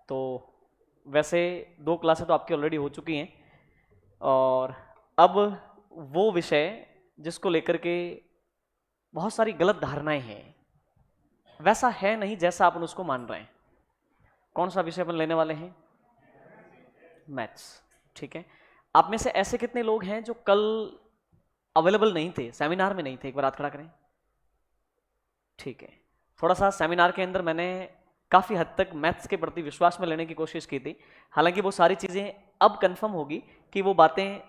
तो वैसे 2 क्लासें तो आपकी ऑलरेडी हो चुकी हैं और अब वो विषय जिसको लेकर के बहुत सारी गलत धारणाएं हैं, वैसा है नहीं जैसा आप उसको मान रहे हैं। कौन सा विषय अपन लेने वाले हैं? मैथ्स। ठीक है, आप में से ऐसे कितने लोग हैं जो कल अवेलेबल नहीं थे, सेमिनार में नहीं थे? एक बार हाथ खड़ा करें। ठीक है, थोड़ा सा सेमिनार के अंदर मैंने काफ़ी हद तक मैथ्स के प्रति विश्वास में लेने की कोशिश की थी। हालांकि वो सारी चीज़ें अब कंफर्म होगी कि वो बातें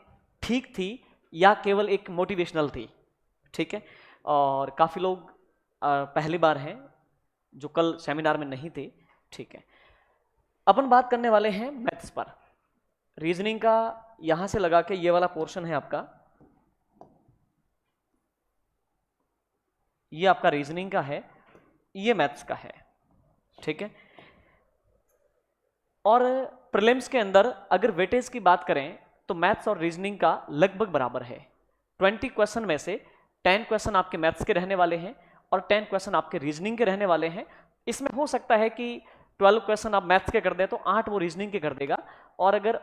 ठीक थी या केवल एक मोटिवेशनल थी। ठीक है, और काफ़ी लोग पहली बार हैं जो कल सेमिनार में नहीं थे। ठीक है, अपन बात करने वाले हैं मैथ्स पर। रीजनिंग का यहां से लगा के ये वाला पोर्शन है आपका, ये आपका रीजनिंग का है, ये मैथ्स का है। ठीक है, और प्रीलिम्स के अंदर अगर वेटेज की बात करें तो मैथ्स और रीजनिंग का लगभग बराबर है। 20 क्वेश्चन में से 10 क्वेश्चन आपके मैथ्स के रहने वाले हैं और 10 क्वेश्चन आपके रीजनिंग के रहने वाले हैं। इसमें हो सकता है कि 12 क्वेश्चन आप मैथ्स के कर दे तो 8 वो रीजनिंग के कर देगा, और अगर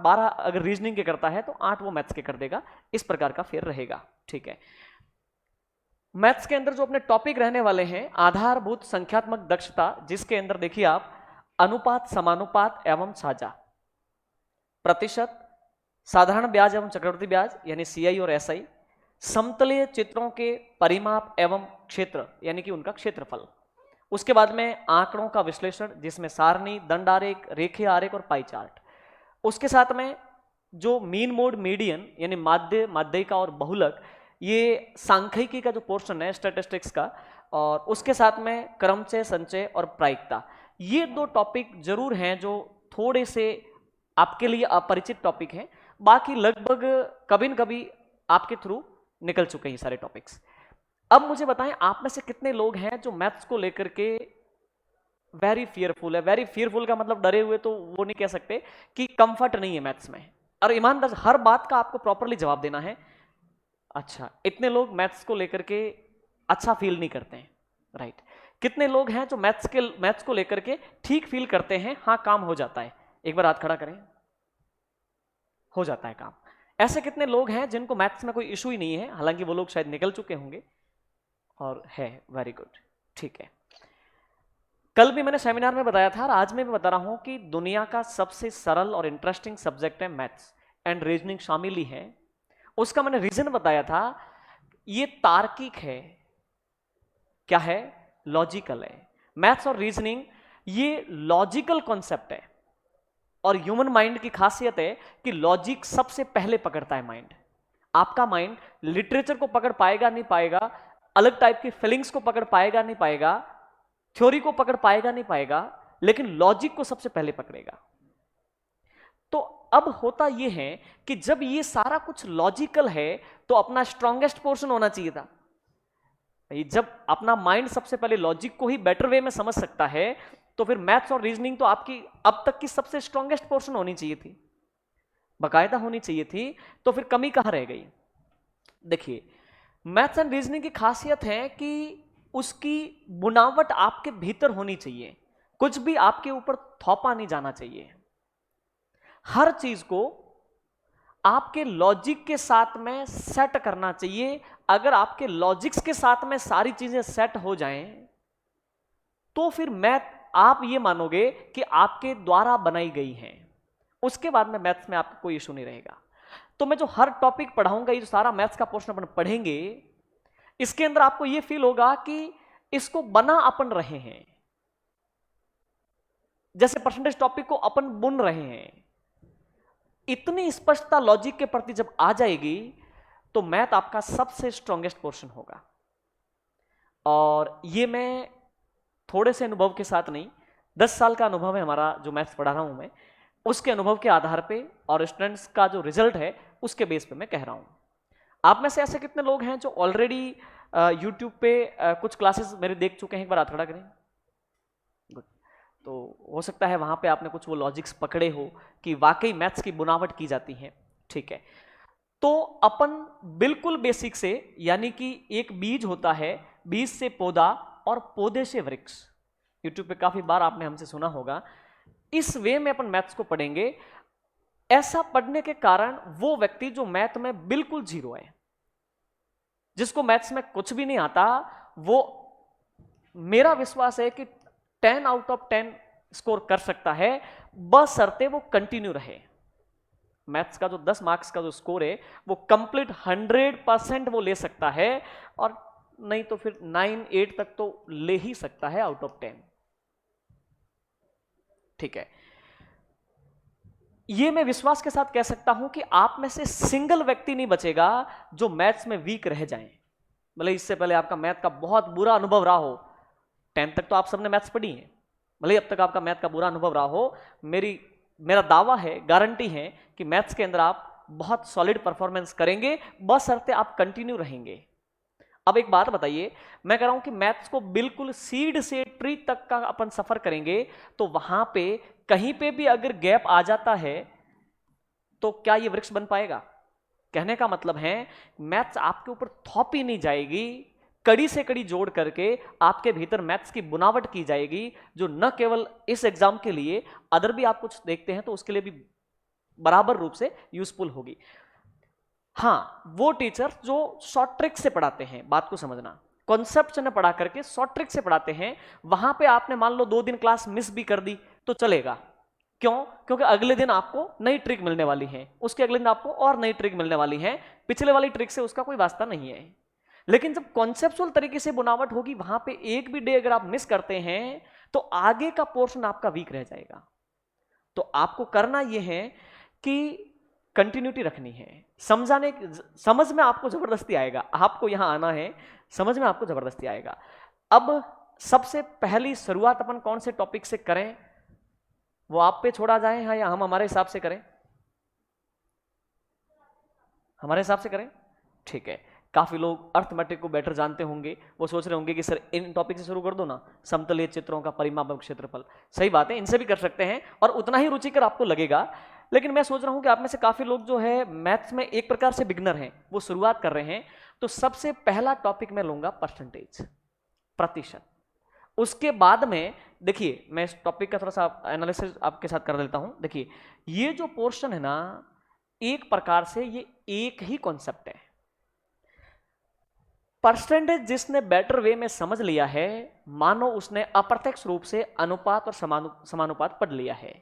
12 अगर रीजनिंग के करता है तो 8 वो मैथ्स के कर देगा। इस प्रकार का फेर रहेगा। ठीक है, मैथ्स के अंदर जो अपने टॉपिक रहने वाले हैं, आधारभूत संख्यात्मक दक्षता, जिसके अंदर देखिए आप अनुपात, समानुपात एवं साझा, प्रतिशत, साधारण ब्याज एवं चक्रवृद्धि ब्याज यानी सीआई और एसआई, समतलीय चित्रों के परिमाप एवं क्षेत्र यानी कि उनका क्षेत्रफल, उसके बाद में आंकड़ों का विश्लेषण जिसमें सारणी, दंड आरेख, रेखीय आरेख और पाई चार्ट, उसके साथ में जो मीन, मोड, मीडियन यानी माध्य, माध्यिका और बहुलक, ये सांख्यिकी का जो पोर्शन है स्टैटिस्टिक्स का, और उसके साथ में क्रमचय, संचय और प्रायिकता। ये 2 टॉपिक जरूर हैं जो थोड़े से आपके लिए अपरिचित टॉपिक हैं, बाकी लगभग कभी न कभी आपके थ्रू निकल चुके हैं सारे टॉपिक्स। अब मुझे बताएं, आप में से कितने लोग हैं जो मैथ्स को लेकर के वेरी फियरफुल है? वेरी फियरफुल का मतलब डरे हुए तो वो नहीं कह सकते कि कंफर्ट नहीं है मैथ्स में, और ईमानदार हर बात का आपको प्रॉपरली जवाब देना है। अच्छा, इतने लोग मैथ्स को लेकर के अच्छा फील नहीं करते हैं, राइट? कितने लोग हैं जो मैथ्स को लेकर के ठीक फील करते हैं? हाँ, काम हो जाता है। एक बार हाथ खड़ा करें। हो जाता है काम। ऐसे कितने लोग हैं जिनको मैथ्स में कोई इशू ही नहीं है? हालांकि वो लोग शायद निकल चुके होंगे, और है, वेरी गुड। ठीक है, कल भी मैंने सेमिनार में बताया था और आज मैं भी बता रहा हूं कि दुनिया का सबसे सरल और इंटरेस्टिंग सब्जेक्ट है मैथ्स, एंड रीजनिंग शामिल ही है। उसका मैंने रीजन बताया था, ये तार्किक है। क्या है? लॉजिकल है। मैथ्स और रीजनिंग ये लॉजिकल कॉन्सेप्ट है, और ह्यूमन माइंड की खासियत है कि लॉजिक सबसे पहले पकड़ता है माइंड। आपका माइंड लिटरेचर को पकड़ पाएगा नहीं पाएगा, अलग टाइप की फीलिंग्स को पकड़ पाएगा नहीं पाएगा, थ्योरी को पकड़ पाएगा नहीं पाएगा, लेकिन लॉजिक को सबसे पहले पकड़ेगा। तो अब होता यह है कि जब ये सारा कुछ लॉजिकल है तो अपना स्ट्रॉन्गेस्ट पोर्शन होना चाहिए था। जब अपना माइंड सबसे पहले लॉजिक को ही बेटर वे में समझ सकता है तो फिर मैथ्स और रीजनिंग तो आपकी अब तक की सबसे स्ट्रॉन्गेस्ट पोर्शन होनी चाहिए थी, बाकायदा होनी चाहिए थी। तो फिर कमी कहां रह गई? देखिए, मैथ्स एंड रीजनिंग की खासियत है कि उसकी बुनावट आपके भीतर होनी चाहिए, कुछ भी आपके ऊपर थोपा नहीं जाना चाहिए। हर चीज को आपके लॉजिक के साथ में सेट करना चाहिए। अगर आपके लॉजिक्स के साथ में सारी चीजें सेट हो जाएं तो फिर मैथ आप ये मानोगे कि आपके द्वारा बनाई गई हैं। उसके बाद में मैथ्स में आपको कोई इशू नहीं रहेगा। तो मैं जो हर टॉपिक पढ़ाऊंगा, ये जो सारा मैथ्स का पोर्शन अपन पढ़ेंगे, इसके अंदर आपको ये फील होगा कि इसको बना अपन रहे हैं, जैसे परसेंटेज टॉपिक को अपन बुन रहे हैं। इतनी स्पष्टता लॉजिक के प्रति जब आ जाएगी तो मैथ आपका सबसे स्ट्रॉन्गेस्ट पोर्शन होगा। और ये मैं थोड़े से अनुभव के साथ नहीं, 10 साल का अनुभव है हमारा जो मैथ्स पढ़ा रहा हूं मैं, उसके अनुभव के आधार पे और स्टूडेंट्स का जो रिजल्ट है उसके बेस पे मैं कह रहा हूं। आप में से ऐसे कितने लोग हैं जो ऑलरेडी यूट्यूब पे कुछ क्लासेस मेरे देख चुके हैं? एक बार हाथ खड़ा करें। गुड। तो हो सकता है वहां पे आपने कुछ वो लॉजिक्स पकड़े हो कि वाकई मैथ्स की बुनावट की जाती है। ठीक है, तो अपन बिल्कुल बेसिक से, यानी कि एक बीज होता है, बीज से पौधा और पौधे से वृक्ष। यूट्यूब पे काफी बार आपने हमसे सुना होगा इस वे में अपन मैथ्स को पढ़ेंगे। ऐसा पढ़ने के कारण वो व्यक्ति जो मैथ में बिल्कुल जीरो है, जिसको मैथ्स में कुछ भी नहीं आता, वो मेरा विश्वास है कि 10 आउट ऑफ 10 स्कोर कर सकता है, बशर्ते वो कंटिन्यू रहे। मैथ्स का जो 10 मार्क्स का जो स्कोर है वो कंप्लीट 100% वो ले सकता है, और नहीं तो फिर 9-8 तक तो ले ही सकता है आउट ऑफ 10। ठीक है, ये मैं विश्वास के साथ कह सकता हूं कि आप में से सिंगल व्यक्ति नहीं बचेगा जो मैथ्स में वीक रह जाए। भले इससे पहले आपका मैथ का बहुत बुरा अनुभव रहा हो, 10 तक तो आप सबने मैथ्स पढ़ी है, भले अब तक आपका मैथ का बुरा अनुभव रहा हो, मेरा दावा है, गारंटी है कि मैथ्स के अंदर आप बहुत सॉलिड परफॉर्मेंस करेंगे, बशर्ते आप कंटिन्यू रहेंगे। अब एक बात बताइए, मैं कह रहा हूं कि मैथ्स को बिल्कुल सीड से ट्री तक का अपन सफर करेंगे, तो वहां पे कहीं पे भी अगर गैप आ जाता है तो क्या ये वृक्ष बन पाएगा? कहने का मतलब है मैथ्स आपके ऊपर थोपी नहीं जाएगी, कड़ी से कड़ी जोड़ करके आपके भीतर मैथ्स की बुनावट की जाएगी, जो न केवल इस एग्जाम के लिए, अदर भी आप कुछ देखते हैं तो उसके लिए भी बराबर रूप से यूजफुल होगी। हाँ, वो टीचर जो शॉर्ट ट्रिक से पढ़ाते हैं, बात को समझना, कॉन्सेप्ट न पढ़ा करके शॉर्ट ट्रिक से पढ़ाते हैं, वहां पे आपने मान लो 2 दिन क्लास मिस भी कर दी तो चलेगा। क्यों? क्योंकि अगले दिन आपको नई ट्रिक मिलने वाली है, उसके अगले दिन आपको और नई ट्रिक मिलने वाली है, पिछले वाली ट्रिक से उसका कोई वास्ता नहीं है। लेकिन जब कॉन्सेप्चुअल तरीके से बुनावट होगी, वहां पे एक भी डे अगर आप मिस करते हैं तो आगे का पोर्शन आपका वीक रह जाएगा। तो आपको करना यह है कि कंटिन्यूटी रखनी है, समझ में आपको जबरदस्ती आएगा, आपको यहां आना है, समझ में आपको जबरदस्ती आएगा। अब सबसे पहली शुरुआत अपन कौन से टॉपिक से करें, वो आप पे छोड़ा जाए, हाँ, या हम हमारे हिसाब से करें? हमारे हिसाब से करें, ठीक है। काफी लोग अर्थमेटिक को बेटर जानते होंगे, वो सोच रहे होंगे कि सर इन टॉपिक से शुरू कर दो ना, समतलीय चित्रों का परिमाप क्षेत्रफल। सही बात है, इनसे भी कर सकते हैं और उतना ही रुचिकर आपको लगेगा। लेकिन मैं सोच रहा हूं कि आप में से काफी लोग जो है मैथ्स में एक प्रकार से बिगनर हैं, वो शुरुआत कर रहे हैं, तो सबसे पहला टॉपिक मैं लूंगा परसेंटेज, प्रतिशत। उसके बाद में देखिए, मैं इस टॉपिक का थोड़ा सा एनालिसिस आपके साथ कर लेता हूं। देखिए, ये जो पोर्शन है ना, एक प्रकार से ये एक ही कॉन्सेप्ट है। परसेंटेज जिसने बेटर वे में समझ लिया है, मानो उसने अप्रत्यक्ष रूप से अनुपात और समानुपात पढ़ लिया है,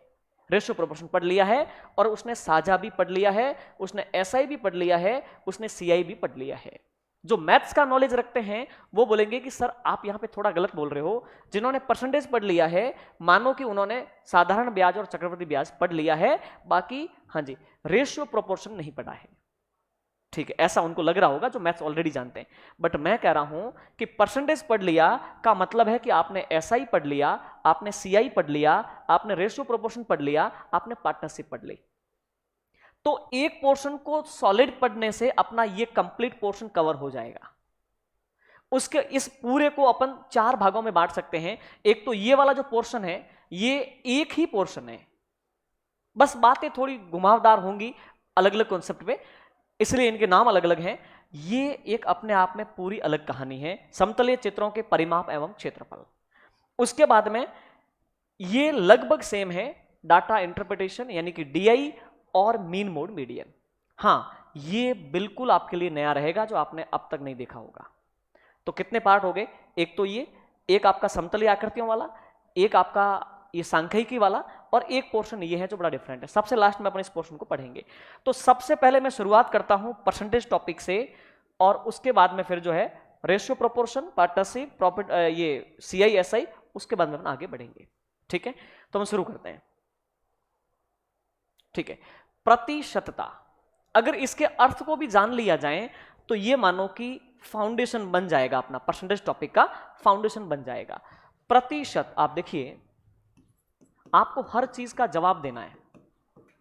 रेशियो प्रोपोर्शन पढ़ लिया है, और उसने साझा भी पढ़ लिया है, उसने एसआई भी पढ़ लिया है, उसने सीआई भी पढ़ लिया है। जो मैथ्स का नॉलेज रखते हैं वो बोलेंगे कि सर आप यहां पे थोड़ा गलत बोल रहे हो। जिन्होंने परसेंटेज पढ़ लिया है, मानो कि उन्होंने साधारण ब्याज और चक्रवृद्धि ब्याज पढ़ लिया है, बाकी हाँ जी रेशियो प्रोपोर्शन नहीं पढ़ा है। ठीक है, ऐसा उनको लग रहा होगा जो मैथ्स ऑलरेडी जानते हैं। बट मैं कह रहा हूं कि परसेंटेज पढ़ लिया का मतलब है कि आपने एसआई पढ़ लिया, आपने सीआई पढ़ लिया, आपने रेशियो प्रोपोर्शन पढ़ लिया, आपने पार्टनरशिप पढ़ ली। तो एक पोर्शन को सॉलिड पढ़ने से अपना ये कंप्लीट पोर्शन कवर हो जाएगा। उसके इस पूरे को अपन 4 भागों में बांट सकते हैं। एक तो ये वाला जो पोर्शन है, ये एक ही पोर्शन है, बस बातें थोड़ी घुमावदार होंगी अलग अलग कॉन्सेप्ट पे, इसलिए इनके नाम अलग अलग हैं। ये एक अपने आप में पूरी अलग कहानी है, समतलीय चित्रों के परिमाप एवं क्षेत्रफल। उसके बाद में ये लगभग सेम है, डाटा इंटरप्रिटेशन यानी कि डीआई और मीन मोड मीडियन। हाँ, ये बिल्कुल आपके लिए नया रहेगा जो आपने अब तक नहीं देखा होगा। तो कितने पार्ट हो गए? एक तो ये, एक आपका समतलीय आकृतियों वाला, एक आपका ये सांख्यिकी वाला, और एक पोर्शन ये है जो बड़ा डिफरेंट है। सबसे लास्ट में अपन इस पोर्शन को पढ़ेंगे। तो सबसे पहले मैं शुरुआत करता हूं परसेंटेज टॉपिक से, और उसके बाद में फिर जो है रेशियो प्रोपोर्शन, पार्टनरशिप, प्रॉफिट, ये सीआई एसआई, उसके बाद में अपन आगे बढ़ेंगे। ठीक है, तो हम शुरू करते हैं। ठीक है, प्रतिशतता, अगर इसके अर्थ को भी जान लिया जाए तो ये मानो कि फाउंडेशन बन जाएगा, अपना परसेंटेज टॉपिक का फाउंडेशन बन जाएगा। प्रतिशत, आप देखिए, आपको हर चीज का जवाब देना है,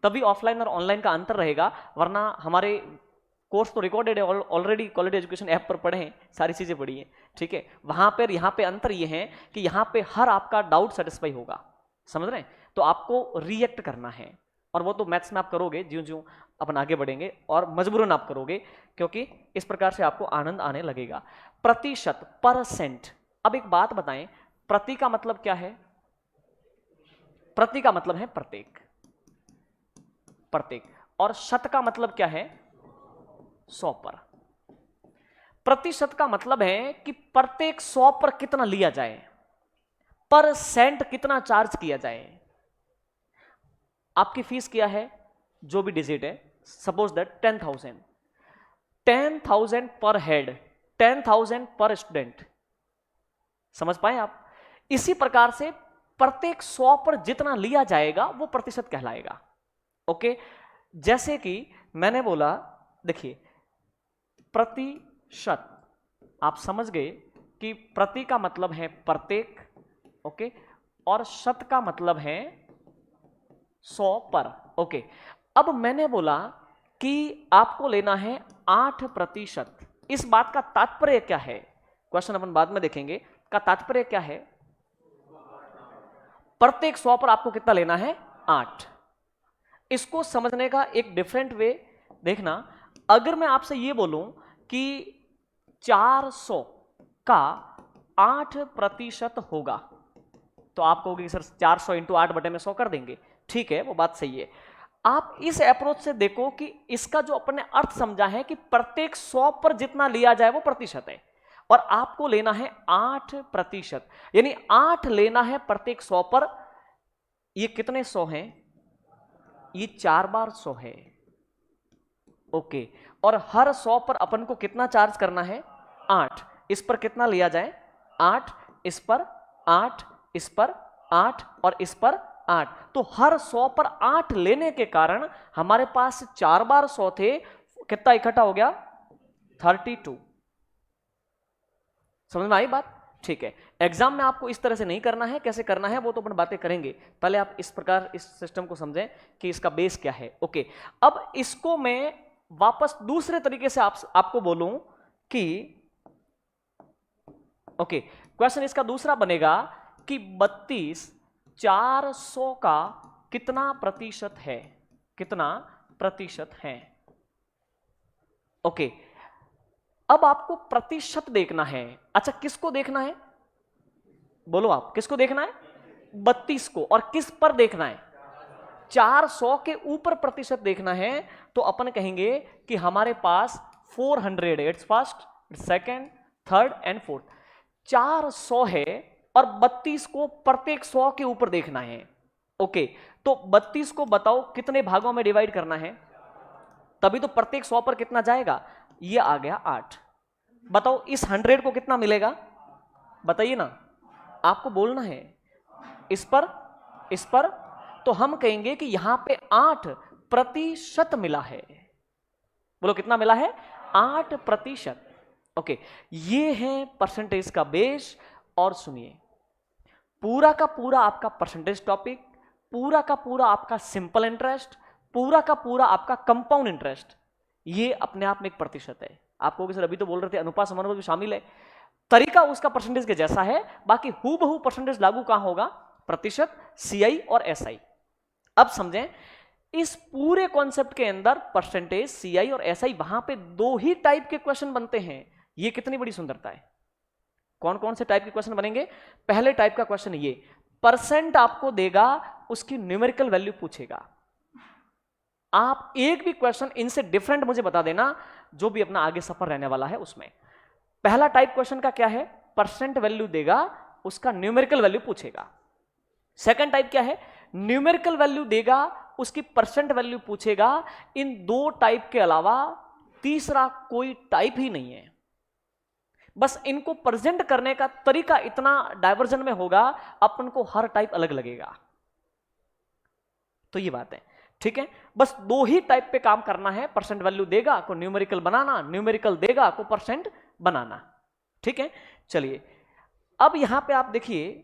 तभी ऑफलाइन और ऑनलाइन का अंतर रहेगा। वरना हमारे कोर्स तो रिकॉर्डेड है ऑलरेडी, क्वालिटी एजुकेशन ऐप पर पढ़े हैं, सारी चीजें पढ़ी हैं। ठीक है, वहां पर यहाँ पे अंतर ये है कि यहाँ पे हर आपका डाउट सेटिस्फाई होगा, समझ रहे हैं? तो आपको रिएक्ट करना है, और वो तो मैथ्स में आप करोगे ज्यों ज्यों अपन आगे बढ़ेंगे, और मजबूरन आप करोगे, क्योंकि इस प्रकार से आपको आनंद आने लगेगा। प्रतिशत, परसेंट। अब एक बात बताएं, प्रति का मतलब क्या है? प्रति का मतलब है प्रत्येक, प्रत्येक, और शत का मतलब क्या है 100 पर। प्रतिशत का मतलब है कि प्रत्येक 100 पर कितना लिया जाए, परसेंट कितना चार्ज किया जाए। आपकी फीस क्या है, जो भी डिजिट है, सपोज दैट 10,000, 10,000 पर हेड, 10,000 पर स्टूडेंट। समझ पाए आप? इसी प्रकार से प्रत्येक 100 पर जितना लिया जाएगा वो प्रतिशत कहलाएगा। ओके, जैसे कि मैंने बोला, देखिए प्रतिशत, आप समझ गए कि प्रति का मतलब है प्रत्येक, ओके, और शत का मतलब है 100 पर। ओके, अब मैंने बोला कि आपको लेना है 8%। इस बात का तात्पर्य क्या है, क्वेश्चन अपन बाद में देखेंगे, का तात्पर्य क्या है, प्रत्येक 100 पर आपको कितना लेना है 8। इसको समझने का एक डिफरेंट वे देखना, अगर मैं आपसे यह बोलूं कि 400 का 8% होगा, तो आप कहोगे सर 400 इंटू 8 बटे में 100 कर देंगे। ठीक है, वो बात सही है। आप इस अप्रोच से देखो कि इसका जो अपन ने अर्थ समझा है कि प्रत्येक 100 पर जितना लिया जाए वो प्रतिशत है, और आपको लेना है 8%, यानी 8 लेना है प्रत्येक 100 पर। ये कितने 100 हैं, ये 4 बार 100 है। ओके, और हर 100 पर अपन को कितना चार्ज करना है 8। इस पर कितना लिया जाए 8, इस पर 8, इस पर 8 और इस पर 8। तो हर 100 पर 8 लेने के कारण हमारे पास 4 बार 100 थे, कितना इकट्ठा हो गया 32। समझ में आई बात? ठीक है, एग्जाम में आपको इस तरह से नहीं करना है, कैसे करना है वो तो अपन बातें करेंगे, पहले आप इस प्रकार इस सिस्टम को समझें कि इसका बेस क्या है। ओके, अब इसको मैं वापस दूसरे तरीके से आपको बोलूं कि ओके, क्वेश्चन इसका दूसरा बनेगा कि 32 400 का कितना प्रतिशत है, कितना प्रतिशत है। ओके, अब आपको प्रतिशत देखना है। अच्छा, किसको देखना है, बोलो आप, किसको देखना है 32 को, और किस पर देखना है 400 के ऊपर प्रतिशत देखना है। तो अपन कहेंगे कि हमारे पास 400 है, it's first, second, third and fourth, 400 है और 32 को प्रत्येक 100 के ऊपर देखना है। ओके, तो 32 को बताओ कितने भागों में डिवाइड करना है, तभी तो प्रत्येक 100 पर कितना जाएगा, ये आ गया 8। बताओ इस 100 को कितना मिलेगा, बताइए ना, आपको बोलना है, इस पर, इस पर। तो हम कहेंगे कि यहां पे 8% मिला है। बोलो कितना मिला है 8%। ओके, ये है परसेंटेज का बेस। और सुनिए, पूरा का पूरा आपका परसेंटेज टॉपिक, पूरा का पूरा आपका सिंपल इंटरेस्ट, पूरा का पूरा आपका कंपाउंड इंटरेस्ट, ये अपने आप में एक प्रतिशत है। आपको सर अभी तो बोल रहे थे अनुपात समानुपात भी शामिल है, तरीका उसका परसेंटेज के जैसा है, बाकी हूबहू परसेंटेज लागू कहां होगा, प्रतिशत, सीआई और एसआई। अब समझें, इस पूरे कॉन्सेप्ट के अंदर परसेंटेज, सीआई और एसआई, वहां पे 2 ही टाइप के क्वेश्चन बनते हैं। ये कितनी बड़ी सुंदरता है। कौन कौन से टाइप के क्वेश्चन बनेंगे, पहले टाइप का क्वेश्चन ये, परसेंट आपको देगा, उसकी न्यूमेरिकल वैल्यू पूछेगा। आप एक भी क्वेश्चन इनसे डिफरेंट मुझे बता देना, जो भी अपना आगे सफर रहने वाला है उसमें। पहला टाइप क्वेश्चन का क्या है, परसेंट वैल्यू देगा, उसका न्यूमेरिकल वैल्यू पूछेगा। सेकंड टाइप क्या है, न्यूमेरिकल वैल्यू देगा, उसकी परसेंट वैल्यू पूछेगा। इन 2 टाइप के अलावा तीसरा कोई टाइप ही नहीं है। बस इनको प्रेजेंट करने का तरीका इतना डाइवर्जन में होगा, अपन को हर टाइप अलग लगेगा। तो ये बात है, ठीक है। बस 2 ही टाइप पे काम करना है, परसेंट वैल्यू देगा को न्यूमेरिकल बनाना, न्यूमेरिकल देगा को परसेंट बनाना, ठीक है। चलिए, अब यहां पे आप देखिए,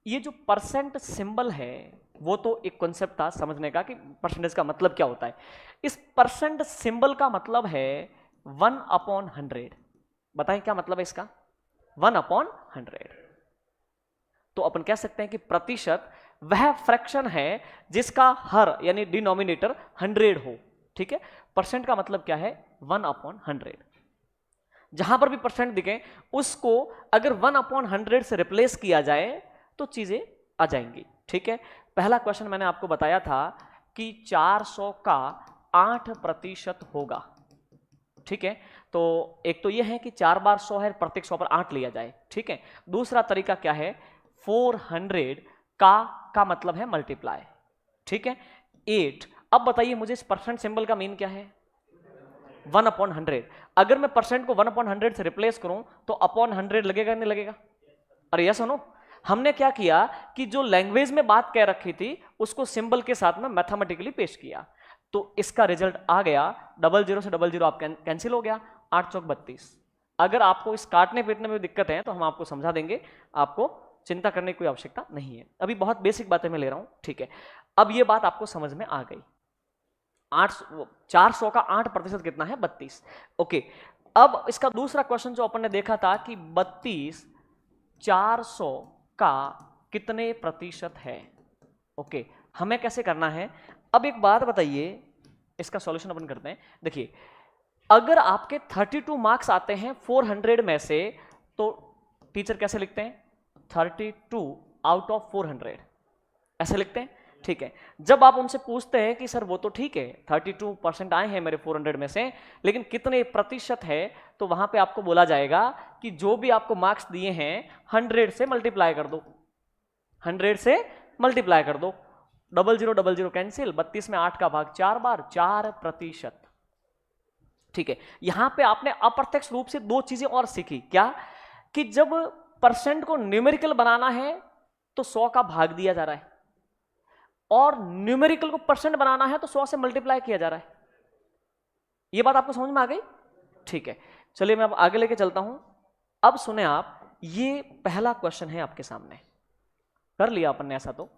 ये जो परसेंट सिंबल है वो तो एक कॉन्सेप्ट था समझने का कि परसेंटेज का मतलब क्या होता है। इस परसेंट सिंबल का मतलब है 1/100। बताएं क्या मतलब है इसका, 1/100। तो अपन कह सकते हैं कि प्रतिशत वह फ्रैक्शन है जिसका हर यानी डिनोमिनेटर 100 हो, ठीक है। परसेंट का मतलब क्या है, 1/100। जहां पर भी परसेंट दिखे उसको अगर 1/100 से रिप्लेस किया जाए तो चीजें आ जाएंगी। ठीक है, पहला क्वेश्चन मैंने आपको बताया था कि 400 का 8% होगा। ठीक है, तो एक तो ये है कि 4 बार 100 है, प्रत्येक 100 पर 8 लिया जाए। ठीक है, दूसरा तरीका क्या है, 400 का मतलब है मल्टीप्लाई। ठीक है, 8। अब बताइए मुझे इस परसेंट सिंबल का मीन क्या है, 1/100। अगर मैं परसेंट को 1/100 से रिप्लेस करूं तो अपॉन 100 लगेगा नहीं लगेगा? अरे यस सुनो, हमने क्या किया कि जो लैंग्वेज में बात कह रखी थी उसको सिंबल के साथ में मैथमेटिकली पेश किया, तो इसका रिजल्ट आ गया 00 से 00 आप कैंसिल हो गया, 8 चौक 32। अगर आपको इस काटने पीटने में दिक्कत है तो हम आपको समझा देंगे, आपको चिंता करने की कोई आवश्यकता नहीं है, अभी बहुत बेसिक बातें मैं ले रहा हूं। ठीक है, अब ये बात आपको समझ में आ गई। 400 का 8% कितना है, 32। ओके, अब इसका दूसरा क्वेश्चन जो अपन ने देखा था कि 32 400 का कितने प्रतिशत है। ओके, हमें कैसे करना है, अब एक बात बताइए, इसका सॉल्यूशन अपन करते हैं। देखिए, अगर आपके 32 मार्क्स आते हैं 400 में से, तो टीचर कैसे लिखते हैं, 32 आउट ऑफ 400 ऐसे लिखते हैं। ठीक है, जब आप उनसे पूछते हैं कि सर वो तो ठीक है 32% आए हैं मेरे 400 में से, लेकिन कितने प्रतिशत है, तो वहां पे आपको बोला जाएगा कि जो भी आपको मार्क्स दिए हैं 100 से मल्टीप्लाई कर दो, 100 से मल्टीप्लाई कर दो। 0000 कैंसिल, 32 में 8 का भाग 4 बार, 4%। ठीक है, यहां पे आपने अप्रत्यक्ष रूप से दो चीजें और सीखी, क्या कि जब परसेंट को न्यूमेरिकल बनाना है तो 100 का भाग दिया जा रहा है, और न्यूमेरिकल को परसेंट बनाना है तो 100 से मल्टीप्लाई किया जा रहा है। यह बात आपको समझ में आ गई? ठीक है, चलिए मैं अब आगे लेके चलता हूं। अब सुने आप, ये पहला क्वेश्चन है आपके सामने, कर लिया अपन ने ऐसा तो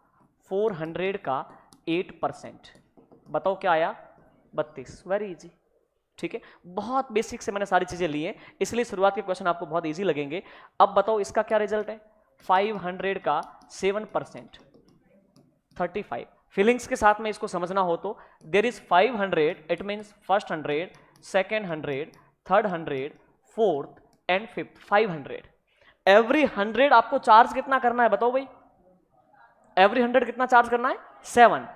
400 का 8%, बताओ क्या आया, 32। Very easy. ठीक है, बहुत बेसिक से मैंने सारी चीजें ली हैं, इसलिए शुरुआत के क्वेश्चन आपको बहुत इजी लगेंगे। अब बताओ इसका क्या रिजल्ट है, 500 का 7%, 35। फीलिंग्स के साथ में इसको समझना हो तो there is 500, it means first 100, second 100, third 100, fourth and fifth 500। Every 100 आपको चार्ज कितना करना है, बताओ भाई, एवरी 100 कितना चार्ज करना है, 7।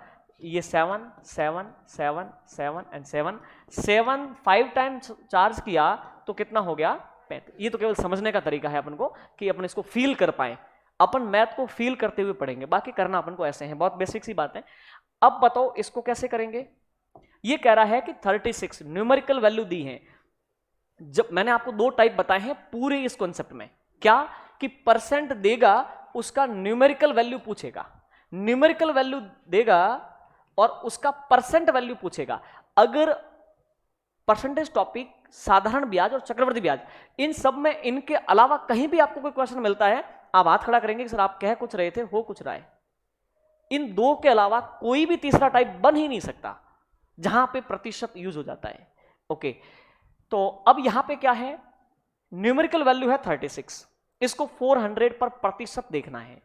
ये 7 7 7 7 एंड 7 7 5 टाइम्स चार्ज किया तो कितना हो गया, 35। ये तो केवल समझने का तरीका है अपन को कि अपन इसको फील कर पाए, अपन मैथ को फील करते हुए पढ़ेंगे, बाकी करना अपन को ऐसे है, बहुत बेसिक सी बात है। अब बताओ इसको कैसे करेंगे। ये कह रहा है कि 36 न्यूमेरिकल वैल्यू दी है। जब मैंने आपको दो टाइप बताए हैं पूरे इस कॉन्सेप्ट में, क्या कि परसेंट देगा, उसका न्यूमेरिकल वैल्यू पूछेगा, न्यूमेरिकल वैल्यू देगा और उसका परसेंट वैल्यू पूछेगा। अगर परसेंटेज टॉपिक, साधारण ब्याज और चक्रवृद्धि ब्याज, इन सब में इनके अलावा कहीं भी आपको कोई क्वेश्चन मिलता है, आप हाथ खड़ा करेंगे कि सर आप कह कुछ रहे थे, हो कुछ रहा है। इन दो के अलावा कोई भी तीसरा टाइप बन ही नहीं सकता जहां पे प्रतिशत यूज हो जाता है। ओके, तो अब यहां पे क्या है, न्यूमेरिकल वैल्यू है 36, इसको 400 पर प्रतिशत देखना है।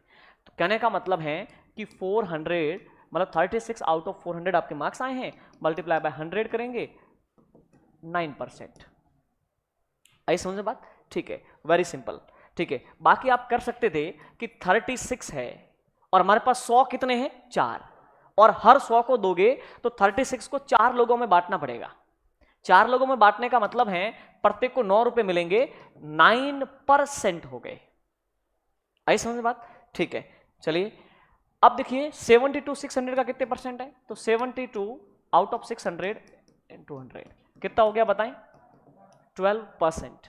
तो कहने का मतलब है कि 400 मतलब 36 आउट ऑफ 400 आपके मार्क्स आए हैं, मल्टीप्लाई बाय 100 करेंगे, 9%। आई समझ में बात? ठीक है, वेरी सिंपल। ठीक है, बाकी आप कर सकते थे कि 36 है और हमारे पास 100 कितने हैं, 4, और हर 100 को दोगे तो 36 को 4 लोगों में बांटना पड़ेगा। 4 लोगों में बांटने का मतलब है प्रत्येक को 9 रुपए मिलेंगे, 9% हो गए। आई समझ में बात? ठीक है, चलिए अब देखिए 72 600 का कितने परसेंट है, तो 72 आउट ऑफ 600 into 100 कितना हो गया बताएं, 12%।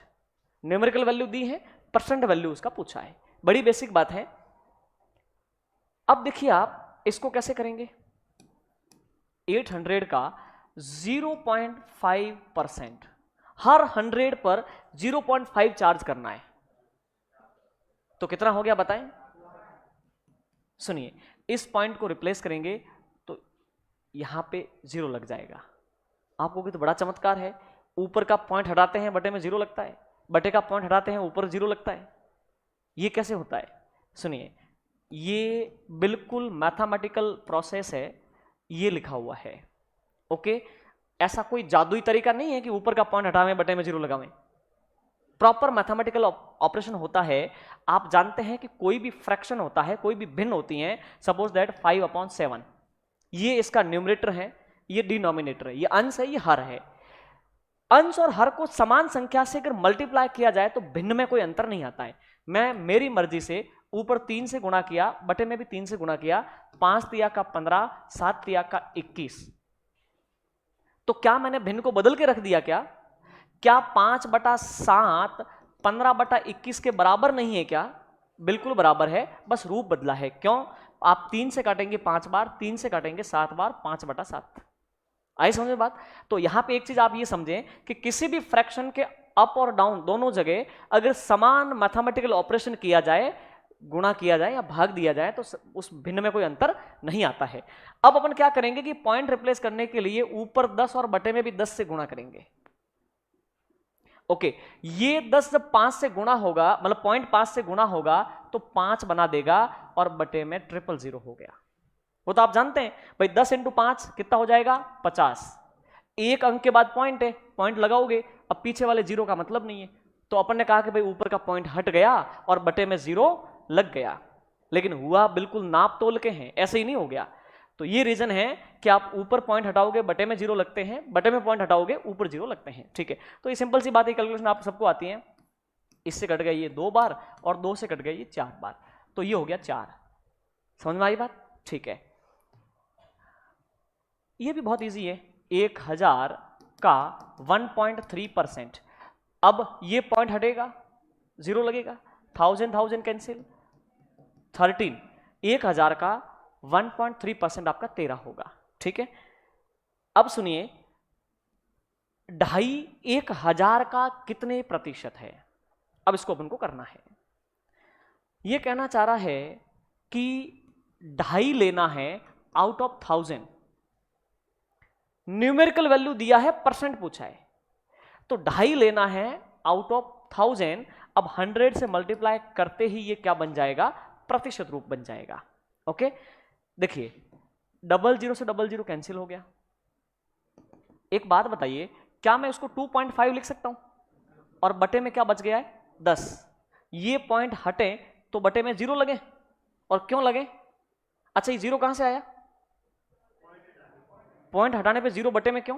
न्यूमेरिकल वैल्यू दी है, परसेंट वैल्यू उसका पूछा है, बड़ी बेसिक बात है। अब देखिए आप इसको कैसे करेंगे, 800 का 0.5%, हर 100 पर 0.5 चार्ज करना है, तो कितना हो गया बताएं। सुनिए, इस पॉइंट को रिप्लेस करेंगे तो यहां पे 0 लग जाएगा। आपको भी तो बड़ा चमत्कार है, ऊपर का पॉइंट हटाते हैं बटे में 0 लगता है, बटे का पॉइंट हटाते हैं ऊपर 0 लगता है। ये कैसे होता है, सुनिए, ये बिल्कुल मैथमेटिकल प्रोसेस है, ये लिखा हुआ है। ओके, ऐसा कोई जादुई तरीका नहीं है कि ऊपर का पॉइंट हटावें बटे में 0 लगावें। प्रॉपर मैथमेटिकल ऑपरेशन होता है। आप जानते हैं कि कोई भी फ्रैक्शन होता है, कोई भी भिन्न होती है, सपोज दैट 5/7, ये इसका न्यूमरेटर है, ये डिनोमिनेटर है, ये अंश है, ये हर है। अंश और हर को समान संख्या से अगर मल्टीप्लाई किया जाए तो भिन्न में कोई अंतर नहीं आता है। मैं मेरी मर्जी से ऊपर 3 से गुणा किया, बटे में भी 3 से गुणा किया, 5 तिया का 15, 7 तिया का 21, तो क्या मैंने भिन्न को बदल के रख दिया? क्या 5/7 15/21 के बराबर नहीं है क्या? बिल्कुल बराबर है, बस रूप बदला है। क्यों? आप 3 से काटेंगे 5 बार, 3 से काटेंगे 7 बार, 5/7। आई समझ में बात? तो यहां पे एक चीज आप ये समझें कि किसी भी फ्रैक्शन के अप और डाउन दोनों जगह अगर समान मैथमेटिकल ऑपरेशन किया जाए, गुणा किया जाए या भाग दिया जाए, तो उस भिन्न में कोई अंतर नहीं आता है। अब अपन क्या करेंगे कि पॉइंट रिप्लेस करने के लिए ऊपर 10 और बटे में भी 10 से गुणा करेंगे। ओके, ये 10 जब 5 से गुणा होगा, मतलब पॉइंट 5 से गुणा होगा तो 5 बना देगा और बटे में 000 हो गया। वो तो आप जानते हैं भाई, 10 × 5 कितना हो जाएगा? 50। एक अंक के बाद पॉइंट है, पॉइंट लगाओगे, अब पीछे वाले जीरो का मतलब नहीं है, तो अपन ने कहा कि भाई ऊपर का पॉइंट हट गया और बटे में 0 लग गया। लेकिन हुआ बिल्कुल नाप तोल के हैं, ऐसे ही नहीं हो गया। तो ये रीजन है कि आप ऊपर पॉइंट हटाओगे बटे में 0 लगते हैं, बटे में पॉइंट हटाओगे ऊपर 0 लगते हैं। ठीक है, तो ये सिंपल सी बात है, कैलकुलेशन आप सबको आती है। इससे कट गया ये 2 बार और 2 से कट गया ये 4 बार, तो ये हो गया 4। समझ में आई बात? ठीक है, ये भी बहुत इजी है। 1000 का 1.3%, अब ये पॉइंट हटेगा, 0 लगेगा, 1000 कैंसिल, 13, 1000 का 1.3% आपका 13 होगा। ठीक है, अब सुनिए, 2.5 1000 का कितने प्रतिशत है? अब इसको अपन को करना है। ये कहना चाह रहा है कि 2.5 लेना है आउट ऑफ 1000, न्यूमेरिकल वैल्यू दिया है, परसेंट पूछा है, तो 2.5 लेना है आउट ऑफ 1000। अब 100 से मल्टीप्लाई करते ही ये क्या बन जाएगा? प्रतिशत रूप बन जाएगा। ओके, देखिए 00 से 00 कैंसिल हो गया। एक बात बताइए, क्या मैं उसको 2.5 लिख सकता हूं? और बटे में क्या बच गया है? 10। ये पॉइंट हटे तो बटे में 0 लगे, और क्यों लगे? अच्छा, ये 0 कहां से आया? पॉइंट हटाने पे 0 बटे में क्यों?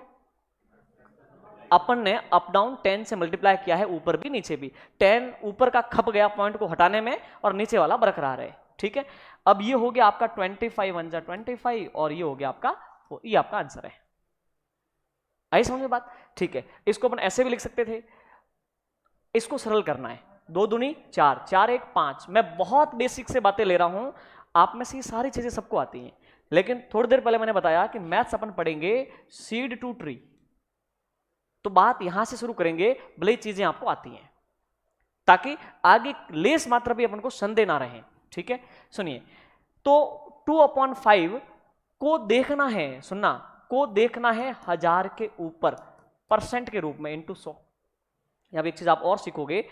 अपन ने अप डाउन 10 से मल्टीप्लाई किया है, ऊपर भी नीचे भी। 10 ऊपर का खप गया पॉइंट को हटाने में, और नीचे वाला बरकरार है। ठीक है, अब ये हो गया आपका 25 1 जा 25, और ये हो गया आपका, ये आपका आंसर है। आई समझ में बात? ठीक है, इसको अपन ऐसे भी लिख सकते थे, इसको सरल करना है, 2 दूनी 4, 4 1 5। मैं बहुत बेसिक से बातें ले रहा हूं, आप में से ये सारी चीजें सबको आती हैं, लेकिन थोड़ी देर पहले मैंने बताया कि मैथ्स अपन पढ़ेंगे सीड टू ट्री, तो बात यहां से शुरू करेंगे, भले चीजें आपको आती हैं, ताकि आगे लेस मात्रा भी अपन को संदेह ना रहे। ठीक है, सुनिए, तो 2/5 को देखना है, सुनना, को देखना है 1000 के ऊपर परसेंट के रूप में इंटू 100। अब एक चीज आप और सीखोगे,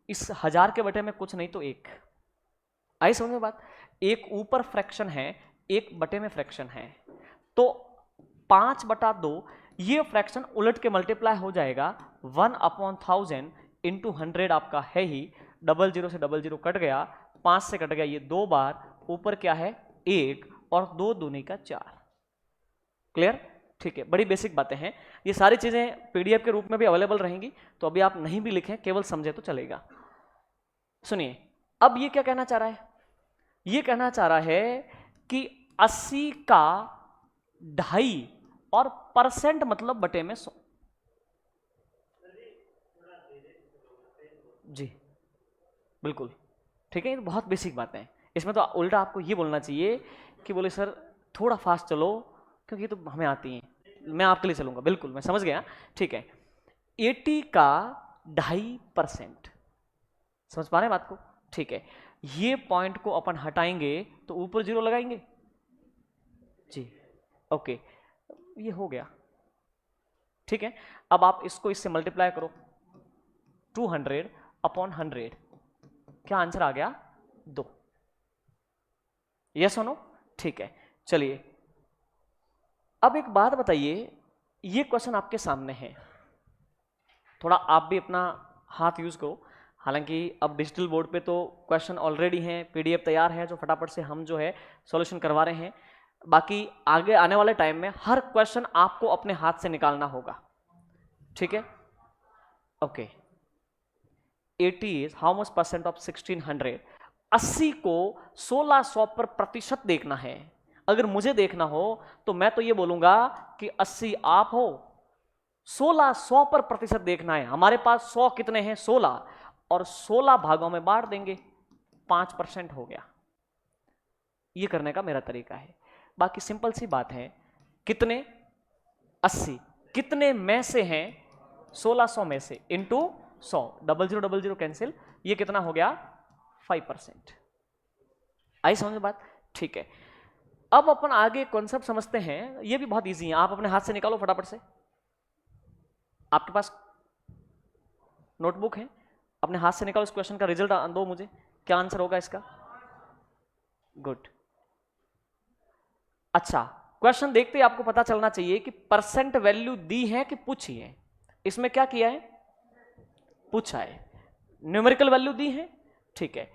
इस 1000 के बटे में कुछ नहीं तो 1। आई समझ में बात? एक ऊपर फ्रैक्शन है, एक बटे में फ्रैक्शन है, तो 5/2, ये फ्रैक्शन उलट के मल्टीप्लाई हो जाएगा 1/1000 इंटू 100 आपका है ही, 00 से 00 कट गया, 5 से कट गया ये 2 बार, ऊपर क्या है 1, और 2 दूनी का 4। क्लियर? ठीक है, बड़ी बेसिक बातें हैं, ये सारी चीजें पीडीएफ के रूप में भी अवेलेबल रहेंगी, तो अभी आप नहीं भी लिखें, केवल समझे तो चलेगा। सुनिए, अब ये क्या कहना चाह रहा है? ये कहना चाह रहा है कि 80 का 2.5 और परसेंट मतलब बटे में 100। जी बिल्कुल, ठीक है, ये बहुत बेसिक बातें हैं। इसमें तो उल्टा आपको ये बोलना चाहिए कि बोले सर थोड़ा फास्ट चलो, क्योंकि तो हमें आती हैं, मैं आपके लिए चलूंगा। बिल्कुल, मैं समझ गया। ठीक है, 80 का 2.5%, समझ पा रहे हैं बात को? ठीक है, ये पॉइंट को अपन हटाएंगे तो ऊपर 0 लगाएंगे जी। ओके, ये हो गया। ठीक है, अब आप इसको इससे मल्टीप्लाई करो, 200/100, क्या आंसर आ गया? 2। यस और नो? ठीक है, चलिए अब एक बात बताइए, ये क्वेश्चन आपके सामने है, थोड़ा आप भी अपना हाथ यूज करो। हालांकि अब डिजिटल बोर्ड पे तो क्वेश्चन ऑलरेडी हैं, पीडीएफ तैयार है, जो फटाफट से हम जो है सॉल्यूशन करवा रहे हैं। बाकी आगे आने वाले टाइम में हर क्वेश्चन आपको अपने हाथ से निकालना होगा, ठीक है? Okay. 80 is how much percent of 1600? 80 को 1600 पर प्रतिशत देखना है। अगर मुझे देखना हो तो मैं तो ये बोलूंगा कि 80 आप हो, 1600 पर प्रतिशत देखना है। हमारे पास 100 कितने हैं? 16, और 16 भागों में बांट देंगे, 5% हो गया। ये करने का मेरा तरीका है। बाकी सिंपल सी बात है, कितने? 80 कितने में से हैं? 1600 में से, इंटू 100, 0000 कैंसिल, ये कितना हो गया? 5%। आई समझ में बात? ठीक है। अब अपन आगे कॉन्सेप्ट समझते हैं, ये भी बहुत इजी है, आप अपने हाथ से निकालो फटाफट से। आपके पास नोटबुक है, अपने हाथ से निकालो, इस क्वेश्चन का रिजल्ट दो मुझे, क्या आंसर होगा इसका? गुड। अच्छा, क्वेश्चन देखते ही आपको पता चलना चाहिए कि परसेंट वैल्यू दी है कि पूछी है। इसमें क्या किया है? पूछा है। न्यूमेरिकल वैल्यू दी है, ठीक है।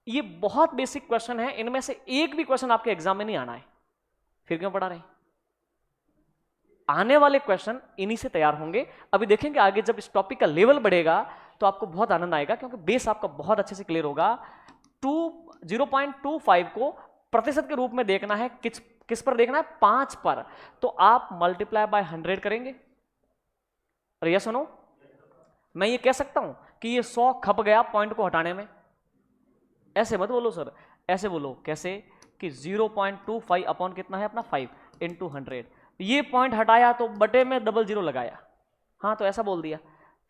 ये बहुत बेसिक क्वेश्चन है, इनमें से एक भी क्वेश्चन आपके एग्जाम में नहीं आना है, फिर क्यों पढ़ा रहे? आने वाले क्वेश्चन इन्हीं से तैयार होंगे। अभी देखेंगे आगे जब इस टॉपिक का लेवल बढ़ेगा तो आपको बहुत आनंद आएगा, क्योंकि बेस आपका बहुत अच्छे से क्लियर होगा। 0.25 को प्रतिशत के रूप में देखना है, किस पर देखना है? 5 पर। तो आप मल्टीप्लाई बाय 100 करेंगे। और ये सुनो, मैं ये कह सकता हूं कि ये 100 खप गया पॉइंट को हटाने में। ऐसे मत बोलो सर, ऐसे बोलो। कैसे? कि 0.25 अपॉन कितना है अपना? 5 इंटू 100। ये पॉइंट हटाया तो बटे में 00 लगाया, हाँ तो ऐसा बोल दिया,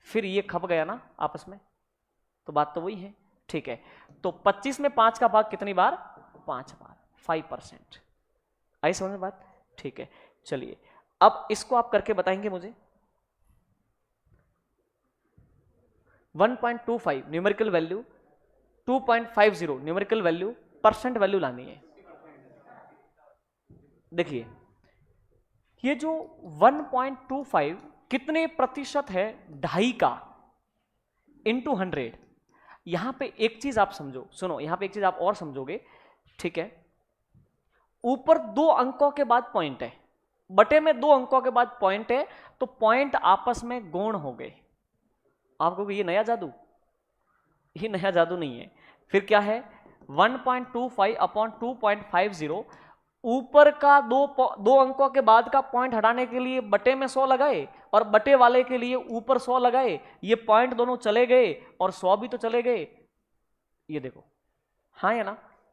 फिर ये खप गया ना आपस में, तो बात तो वही है, ठीक है। तो 25 में 5 का भाग कितनी बार? 5 बार, 5%। आई समझ में बात? ठीक है, चलिए अब इसको आप करके बताएंगे मुझे। 1.25 numerical value, 2.50 numerical value, percent value लानी है। देखिए ये जो 1.25 कितने प्रतिशत है? 2.5 का, इंटू 100। यहां पे एक चीज आप समझो, सुनो, यहां पे एक चीज आप और समझोगे, ठीक है। ऊपर 2 अंकों के बाद पॉइंट है, बटे में 2 अंकों के बाद पॉइंट है, तो पॉइंट आपस में गुण हो गए। आपको ये नया जादू? ये नया जादू नहीं है। फिर क्या है? 1.25 अपॉन 2.50, ऊपर का दो अंकों के बाद का पॉइंट हटाने के लिए बटे में 100 लगाए, और बटे वाले के लिए ऊपर 100 लगाए। ये पॉइंट दोनों चले गए और 100 भी तो चले गए। ये देखो, हाँ या ना?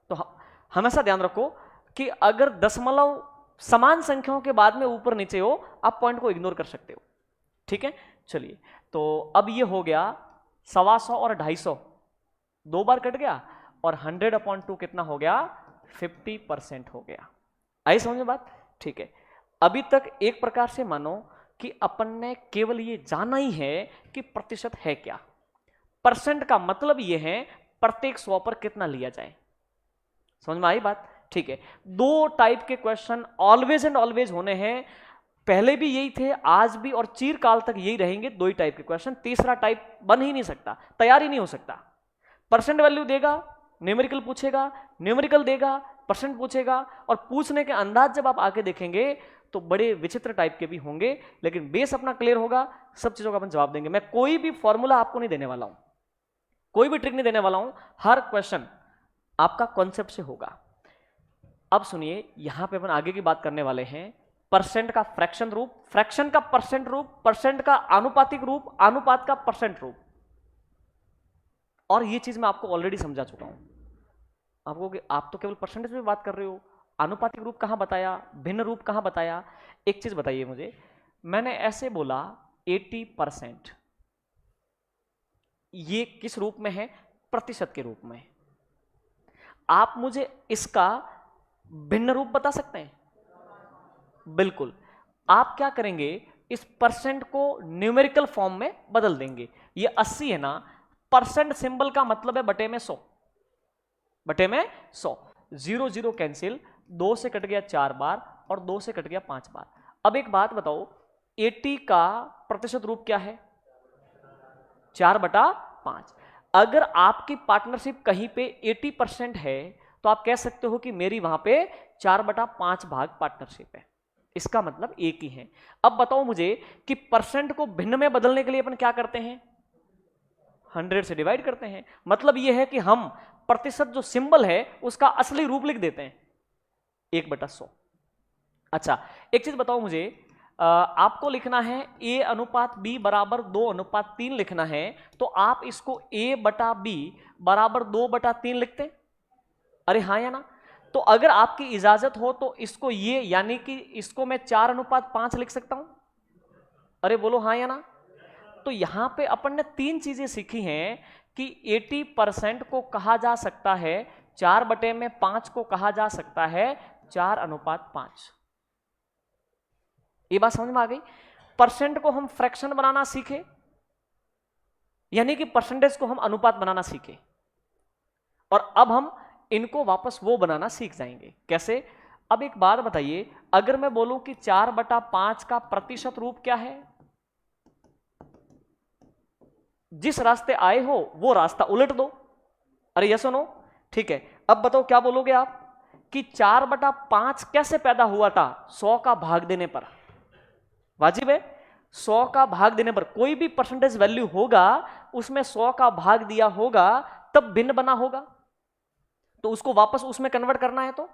तो हमेशा ध्यान रखो कि अगर दशमलव समान संख्याओं के बाद में ऊपर नीचे हो, आप पॉइंट को इग्नोर कर सकते हो, ठीक है। चलिए, तो अब ये हो गया 125 और 250, 2 बार कट गया, और 100/2 कितना हो गया? 50% हो गया। आई समझ में बात? ठीक है। अभी तक एक प्रकार से मानो कि अपन ने केवल ये जाना ही है कि प्रतिशत है क्या। परसेंट का मतलब ये है प्रत्येक 100 पर कितना लिया जाए। समझ में आई बात? ठीक है। 2 टाइप के क्वेश्चन ऑलवेज एंड ऑलवेज होने हैं, पहले भी यही थे, आज भी और चिरकाल तक यही रहेंगे। 2 ही टाइप के क्वेश्चन, तीसरा टाइप बन ही नहीं सकता, तैयार ही नहीं हो सकता। परसेंट वैल्यू देगा, न्यूमेरिकल पूछेगा, न्यूमेरिकल देगा, परसेंट पूछेगा, और पूछने के अंदाज जब आप आके देखेंगे तो बड़े विचित्र टाइप के भी होंगे, लेकिन बेस अपना क्लियर होगा, सब चीजों का अपन जवाब देंगे। मैं कोई भी फॉर्मूला आपको नहीं देने वाला हूं, कोई भी ट्रिक नहीं देने वाला हूं, हर क्वेश्चन आपका कॉन्सेप्ट से होगा। अब सुनिए, यहां पे अपन आगे की बात करने वाले हैं परसेंट का फ्रैक्शन रूप, फ्रैक्शन का परसेंट रूप, परसेंट का आनुपातिक रूप, अनुपात का परसेंट रूप। और ये चीज मैं आपको ऑलरेडी समझा चुका हूं। आपको कि आप तो केवल परसेंटेज में बात कर रहे हो, आनुपातिक रूप कहां बताया, भिन्न रूप कहां बताया? एक चीज बताइए मुझे, मैंने ऐसे बोला 80%, ये किस रूप में है? प्रतिशत के रूप में। आप मुझे इसका भिन्न रूप बता सकते हैं? बिल्कुल। आप क्या करेंगे? इस परसेंट को न्यूमेरिकल फॉर्म में बदल देंगे। ये 80 है ना, परसेंट सिंबल का मतलब है बटे में 100, बटे में 100, 0 0 कैंसिल, 2 से कट गया 4 बार और 2 से कट गया 5 बार। अब एक बात बताओ, 80 का प्रतिशत रूप क्या है? 4/5। अगर आपकी पार्टनरशिप कहीं पे 80% है तो आप कह सकते हो कि मेरी वहां पे 4/5 भाग पार्टनरशिप है, इसका मतलब एक ही है। अब बताओ मुझे कि परसेंट को भिन्न में बदलने के लिए अपन क्या करते हैं, 100 से डिवाइड करते हैं। मतलब यह है कि हम प्रतिशत जो सिंबल है उसका असली रूप लिख देते हैं 1/100। अच्छा एक चीज बताओ मुझे, आपको लिखना है A/B बराबर 2/3 लिखना है, तो आप इसको A/B बराबर 2/3 लिखते हैं? अरे हाँ या ना? तो अगर आपकी इजाजत हो तो इसको ये यानी कि इसको मैं 4/5 लिख सकता हूं? अरे बोलो हाँ या ना? तो यहां पे अपन ने 3 चीजें सीखी हैं कि 80% को कहा जा सकता है 4/5 को कहा जा सकता है 4/5। ये बात समझ में आ गई? परसेंट को हम फ्रैक्शन बनाना सीखे, यानी कि परसेंटेज को हम अनुपात बनाना सीखे, और अब हम इनको वापस वो बनाना सीख जाएंगे। कैसे? अब एक बात बताइए, अगर मैं बोलूं कि 4/5 का प्रतिशत रूप क्या है? जिस रास्ते आए हो वो रास्ता उलट दो। अरे यस और नो? ठीक है, अब बताओ क्या बोलोगे आप कि 4/5 कैसे पैदा हुआ था? 100 का भाग देने पर। वाजिब है? 100 का भाग देने पर कोई भी परसेंटेज वैल्यू होगा उसमें 100 का भाग दिया होगा तब भिन्न बना होगा, तो उसको वापस उसमें कन्वर्ट करना है तो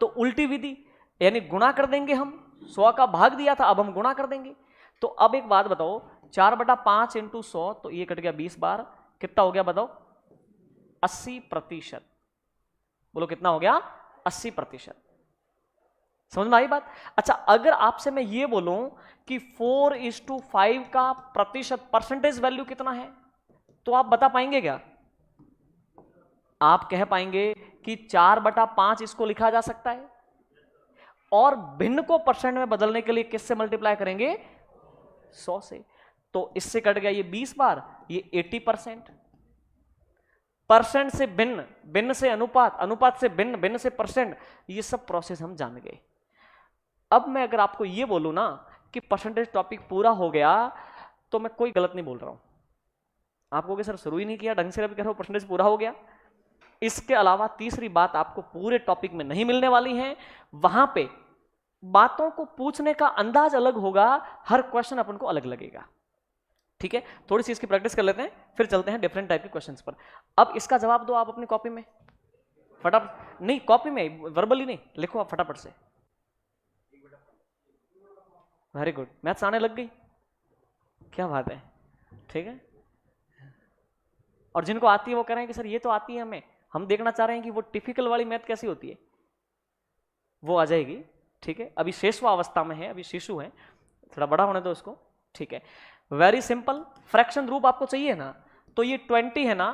उल्टी विधि, यानी गुणा कर देंगे हम। 100 का भाग दिया था, अब हम गुणा कर देंगे। तो अब एक बात बताओ, 4/5 इंटू 100, तो ये कट गया 20 बार, कितना हो गया बताओ? 80%। बोलो कितना हो गया? 80%। समझ में आई बात? अच्छा अगर आपसे मैं ये बोलूं कि 4:5 का प्रतिशत परसेंटेज वैल्यू कितना है, तो आप बता पाएंगे क्या? आप कह पाएंगे कि 4/5 इसको लिखा जा सकता है, और भिन्न को परसेंट में बदलने के लिए किससे मल्टीप्लाई करेंगे? 100 से। तो इससे कट गया ये 20 बार, ये 80%। परसेंट से भिन्न, भिन्न से अनुपात, अनुपात से भिन्न, भिन्न से परसेंट, ये सब प्रोसेस हम जान गए। अब मैं अगर आपको ये बोलूं ना कि परसेंटेज टॉपिक पूरा हो गया, तो मैं कोई गलत नहीं बोल रहा हूं। आप कहोगे सर शुरू ही नहीं किया ढंग से, अभी कह रहे हो परसेंटेज पूरा हो गया। इसके अलावा तीसरी बात आपको पूरे टॉपिक में नहीं मिलने वाली है। वहां पे बातों को पूछने का अंदाज अलग होगा, हर क्वेश्चन अपन को अलग लगेगा। ठीक है, थोड़ी सी इसकी प्रैक्टिस कर लेते हैं, फिर चलते हैं डिफरेंट टाइप के क्वेश्चंस पर। अब इसका जवाब दो आप अपनी कॉपी में फटाफट, नहीं कॉपी में, वर्बली नहीं, लिखो आप फटाफट से। वेरी गुड, मैथ्स आने लग गई, क्या बात है। ठीक है, और जिनको आती है वो कह रहे हैं कि सर ये तो आती है हमें, हम देखना चाह रहे हैं कि वो टिपिकल वाली मैथ कैसी होती है, वो आ जाएगी। ठीक है, अभी शेषवा अवस्था में है, अभी शिशु है, थोड़ा बड़ा होने दो उसको। ठीक है, वेरी सिंपल, फ्रैक्शन रूप आपको चाहिए ना, तो ये 20 है ना,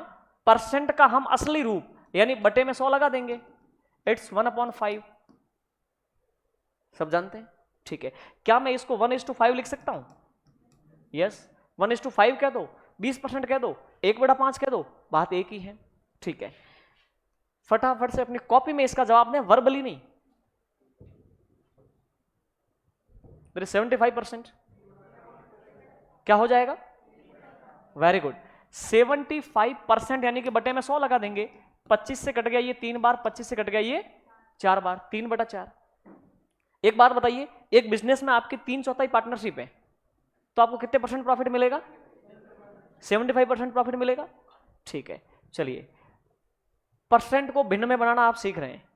परसेंट का हम असली रूप यानी बटे में 100 लगा देंगे, इट्स 1/5। सब जानते हैं? ठीक है, क्या मैं इसको 1:5 लिख सकता हूं? यस, 1:5 कह दो, 20% कह दो, 1/5 कह दो, बात एक ही है। ठीक है, फटाफट से अपनी कॉपी में इसका जवाब दें, वर्बली नहीं। मेरे 75% क्या हो जाएगा? वेरी गुड, 75% यानी कि बटे में 100 लगा देंगे। 25 से कट गया ये 3 बार, 25 से कट गया ये 4 बार, 3/4। एक बात बताइए, एक बिजनेस में आपकी 3/4 पार्टनरशिप है, तो आपको कितने परसेंट प्रॉफिट मिलेगा? 75% प्रॉफिट मिलेगा। ठीक है, चलिए परसेंट को भिन्न में बनाना आप सीख रहे हैं।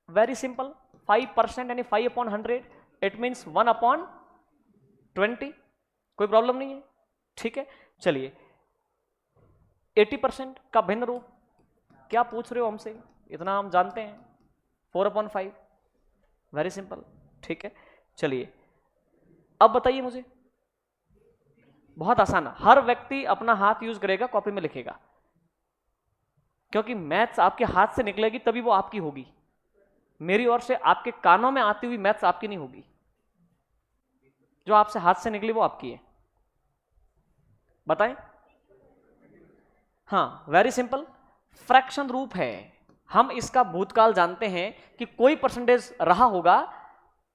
वेरी सिंपल, 5% यानी 5/100, इट मीन्स 1/20। कोई प्रॉब्लम नहीं है। ठीक है, चलिए 80% का भिन्न रूप, क्या पूछ रहे हो हमसे, इतना हम जानते हैं, 4/5। Very simple. ठीक है, चलिए अब बताइए मुझे, बहुत आसान, हर व्यक्ति अपना हाथ यूज करेगा, कॉपी में लिखेगा, क्योंकि मैथ्स आपके हाथ से निकलेगी तभी वो आपकी होगी। मेरी ओर से आपके कानों में आती हुई मैथ्स आपकी नहीं होगी, जो आपसे हाथ से निकली वो आपकी है। बताएं? हाँ, वेरी सिंपल, फ्रैक्शन रूप है, हम इसका भूतकाल जानते हैं कि कोई परसेंटेज रहा होगा,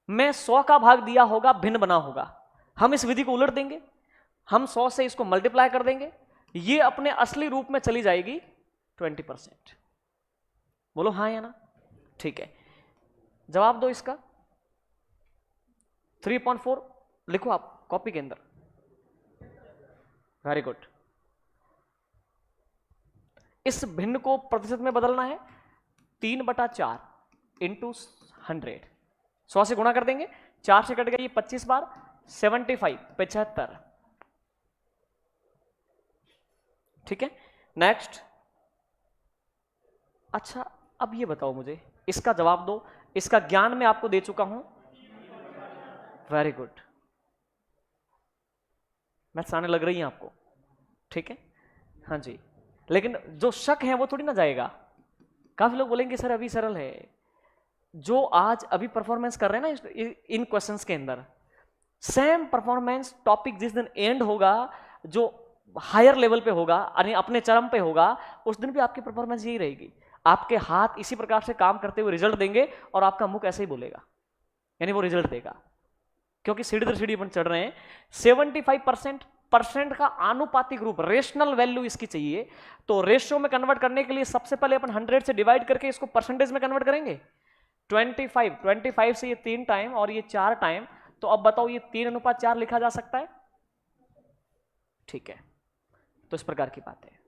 मैं 100 का भाग दिया होगा, भिन्न बना होगा, हम इस विधि को उलट देंगे, हम 100 से इसको मल्टीप्लाई कर देंगे, ये अपने असली रूप में चली जाएगी 20%। बोलो हाँ या ना? ठीक है, जवाब दो इसका। 3.4 लिखो आप कॉपी के अंदर। Very good. इस भिन्न को प्रतिशत में बदलना है, 3/4 इंटू 100, 100 से गुणा कर देंगे, 4 से कट गया ये 25 बार, 75 75। ठीक है, नेक्स्ट। अच्छा अब ये बताओ मुझे, इसका जवाब दो, इसका ज्ञान मैं आपको दे चुका हूं। वेरी गुड, मैथ्स आने लग रही है आपको। ठीक है, हाँ जी, लेकिन जो शक है वो थोड़ी ना जाएगा। काफी लोग बोलेंगे सर अभी सरल है। जो आज अभी परफॉर्मेंस कर रहे हैं ना इन क्वेश्चंस के अंदर, सेम परफॉर्मेंस टॉपिक जिस दिन एंड होगा, जो हायर लेवल पे होगा यानी अपने चरम पे होगा, उस दिन भी आपकी परफॉर्मेंस यही रहेगी। आपके हाथ इसी प्रकार से काम करते हुए रिजल्ट देंगे और आपका मुख ऐसे ही बोलेगा, यानी वो रिजल्ट देगा, क्योंकि सीढ़ी दर सीढ़ी अपन चढ़ रहे हैं। 75% का आनुपातिक रूप, रेशनल वैल्यू इसकी चाहिए, तो रेशियो में कन्वर्ट करने के लिए सबसे पहले अपन 100 से डिवाइड करके इसको परसेंटेज में कन्वर्ट करेंगे। 25 से ये 3 टाइम और ये 4 टाइम, तो अब बताओ ये 3:4 लिखा जा सकता है? ठीक है, तो इस प्रकार की बात है।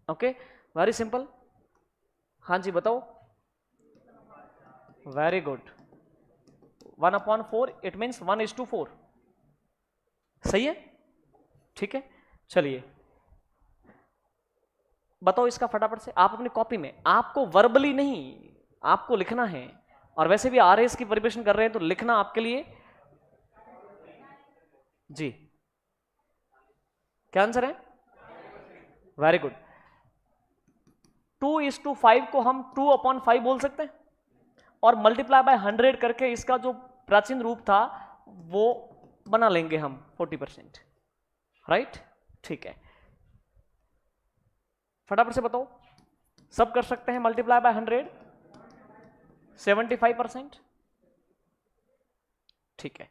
Okay, very simple. हाँ जी बताओ। वेरी गुड, 1/4 इट मीन्स 1:4, सही है। ठीक है, चलिए बताओ इसका फटाफट से। आप अपनी कॉपी में, आपको वर्बली नहीं, आपको लिखना है, और वैसे भी आरएस की प्रिपरेशन कर रहे हैं तो लिखना आपके लिए जी। क्या आंसर है? Very good. 2:5 को हम 2/5 बोल सकते हैं, और मल्टीप्लाई बाय 100 करके इसका जो प्राचीन रूप था वो बना लेंगे हम 40%, राइट। ठीक है, फटाफट से बताओ, सब कर सकते हैं मल्टीप्लाई बाय 100, 75%। ठीक है,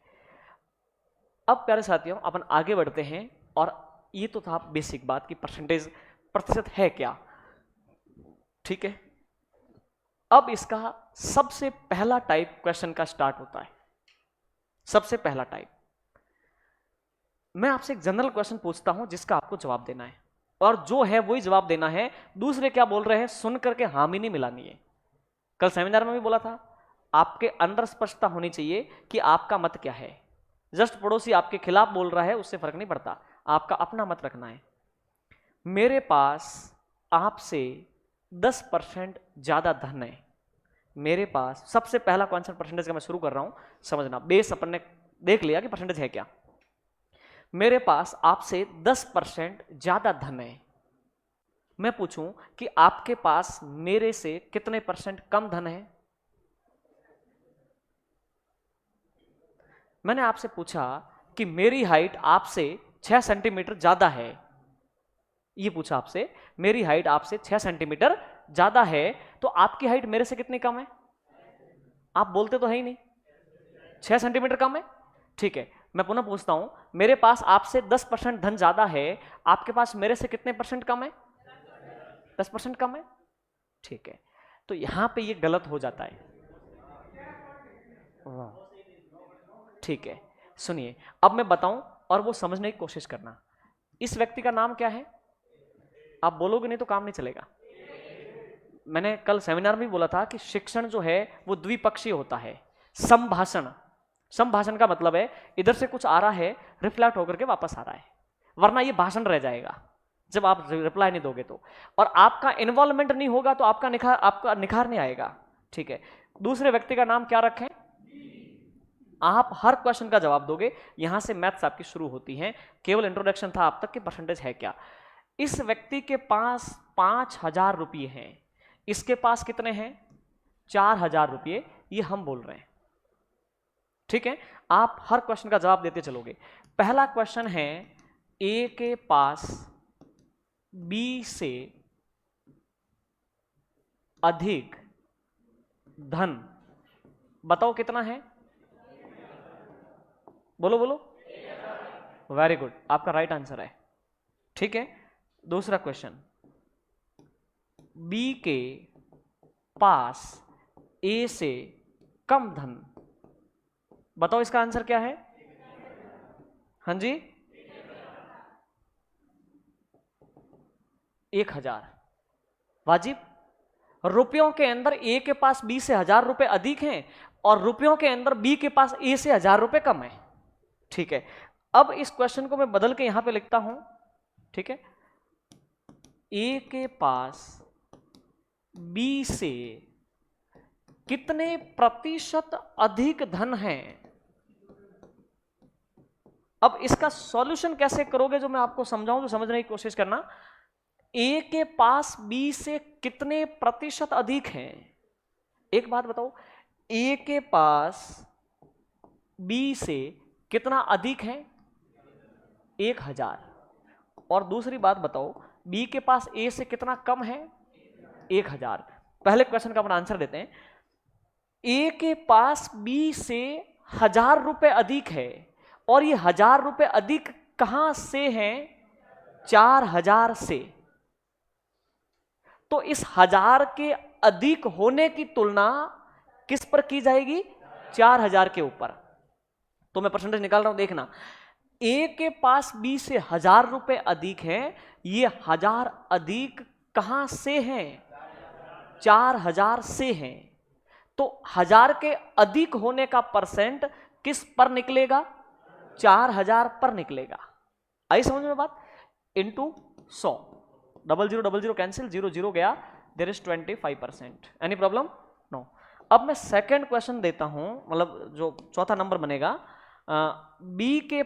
अब प्यारे साथियों अपन आगे बढ़ते हैं, और ये तो था बेसिक बात कि परसेंटेज, प्रतिशत है क्या। ठीक है, अब इसका सबसे पहला टाइप क्वेश्चन का स्टार्ट होता है। सबसे पहला टाइप, मैं आपसे एक जनरल क्वेश्चन पूछता हूं जिसका आपको जवाब देना है, और जो है वही जवाब देना है। दूसरे क्या बोल रहे हैं सुन करके हामी नहीं मिलानी है। कल सेमिनार में भी बोला था, आपके अंदर स्पष्टता होनी चाहिए कि आपका मत क्या है। जस्ट पड़ोसी आपके खिलाफ बोल रहा है उससे फर्क नहीं पड़ता, आपका अपना मत रखना है। मेरे पास आपसे 10% ज्यादा धन है। मेरे पास, सबसे पहला कॉन्सेप्ट परसेंटेज का मैं शुरू कर रहा हूं, समझना। बेस अपन ने देख लिया कि परसेंटेज है क्या। मेरे पास आपसे 10% ज्यादा धन है। मैं पूछूं कि आपके पास मेरे से कितने परसेंट कम धन है। मैंने आपसे पूछा कि मेरी हाइट आपसे 6 सेंटीमीटर ज्यादा है, ये पूछा आपसे, मेरी हाइट आपसे 6 सेंटीमीटर ज्यादा है, तो आपकी हाइट मेरे से कितनी कम है? आप बोलते तो है ही नहीं, 6 सेंटीमीटर कम है। ठीक है, मैं पुनः पूछता हूं, मेरे पास आपसे 10% धन ज्यादा है, आपके पास मेरे से कितने परसेंट कम है? 10% कम है। ठीक है, तो यहां पे ये गलत हो जाता है। ठीक है, सुनिए, अब मैं बताऊं और वो समझने की कोशिश करना। इस व्यक्ति का नाम क्या है? आप बोलोगे नहीं तो काम नहीं चलेगा। मैंने कल सेमिनार में भी बोला था कि शिक्षण जो है वो द्विपक्षीय होता है। संभाषण, संभाषण का मतलब है इधर से कुछ आ रहा है, रिफ्लेक्ट होकर के वापस आ रहा है, वरना ये भाषण रह जाएगा जब आप रिप्लाई नहीं दोगे तो, और आपका इन्वॉल्वमेंट नहीं होगा तो आपका निखार नहीं आएगा। ठीक है, दूसरे व्यक्ति का नाम क्या रखें? आप हर क्वेश्चन का जवाब दोगे, यहां से मैथ्स आपकी शुरू होती है। केवल इंट्रोडक्शन था अब तक कि परसेंटेज है क्या। इस व्यक्ति के पास 5,000 रुपये हैं, इसके पास कितने हैं? 4,000 रुपये, ये हम बोल रहे हैं। ठीक है, आप हर क्वेश्चन का जवाब देते चलोगे। पहला क्वेश्चन है, ए के पास बी से अधिक धन, बताओ कितना है? बोलो बोलो। वेरी गुड, आपका राइट आंसर है। ठीक है, दूसरा क्वेश्चन, बी के पास ए से कम धन, बताओ इसका आंसर क्या है? हाँ जी, 1000। वाजिब, रुपयों के अंदर ए के पास बी से 1000 रुपए अधिक हैं और रुपयों के अंदर बी के पास ए से 1000 रुपए कम है। ठीक है, अब इस क्वेश्चन को मैं बदल के यहां पे लिखता हूं। ठीक है, ए के पास बी से कितने प्रतिशत अधिक धन है? अब इसका सॉल्यूशन कैसे करोगे जो मैं आपको समझाऊं तो समझने की कोशिश करना। ए के पास बी से कितने प्रतिशत अधिक है? एक बात बताओ, ए के पास बी से कितना अधिक है? 1000। और दूसरी बात बताओ, बी के पास ए से कितना कम है? 1000। पहले क्वेश्चन का अपना आंसर देते हैं। ए के पास बी से 1000 रुपए अधिक है और ये 1000 रुपए अधिक कहां से हैं? 4000 से। तो इस 1000 के अधिक होने की तुलना किस पर की जाएगी? 4000 के ऊपर। तो मैं परसेंटेज निकाल रहा हूं, देखना। ए के पास बी से 1000 रुपए अधिक है, ये 1000 अधिक कहां से हैं? 4000 से हैं। तो 1000 के अधिक होने का परसेंट किस पर निकलेगा? 4000 पर निकलेगा। आई समझ में बात? इंटू 100, 0000 कैंसिल, 00 गया, there is 25%। Any problem? No. अब मैं सेकंड क्वेश्चन देता हूं, मतलब जो चौथा नंबर बनेगा। बी के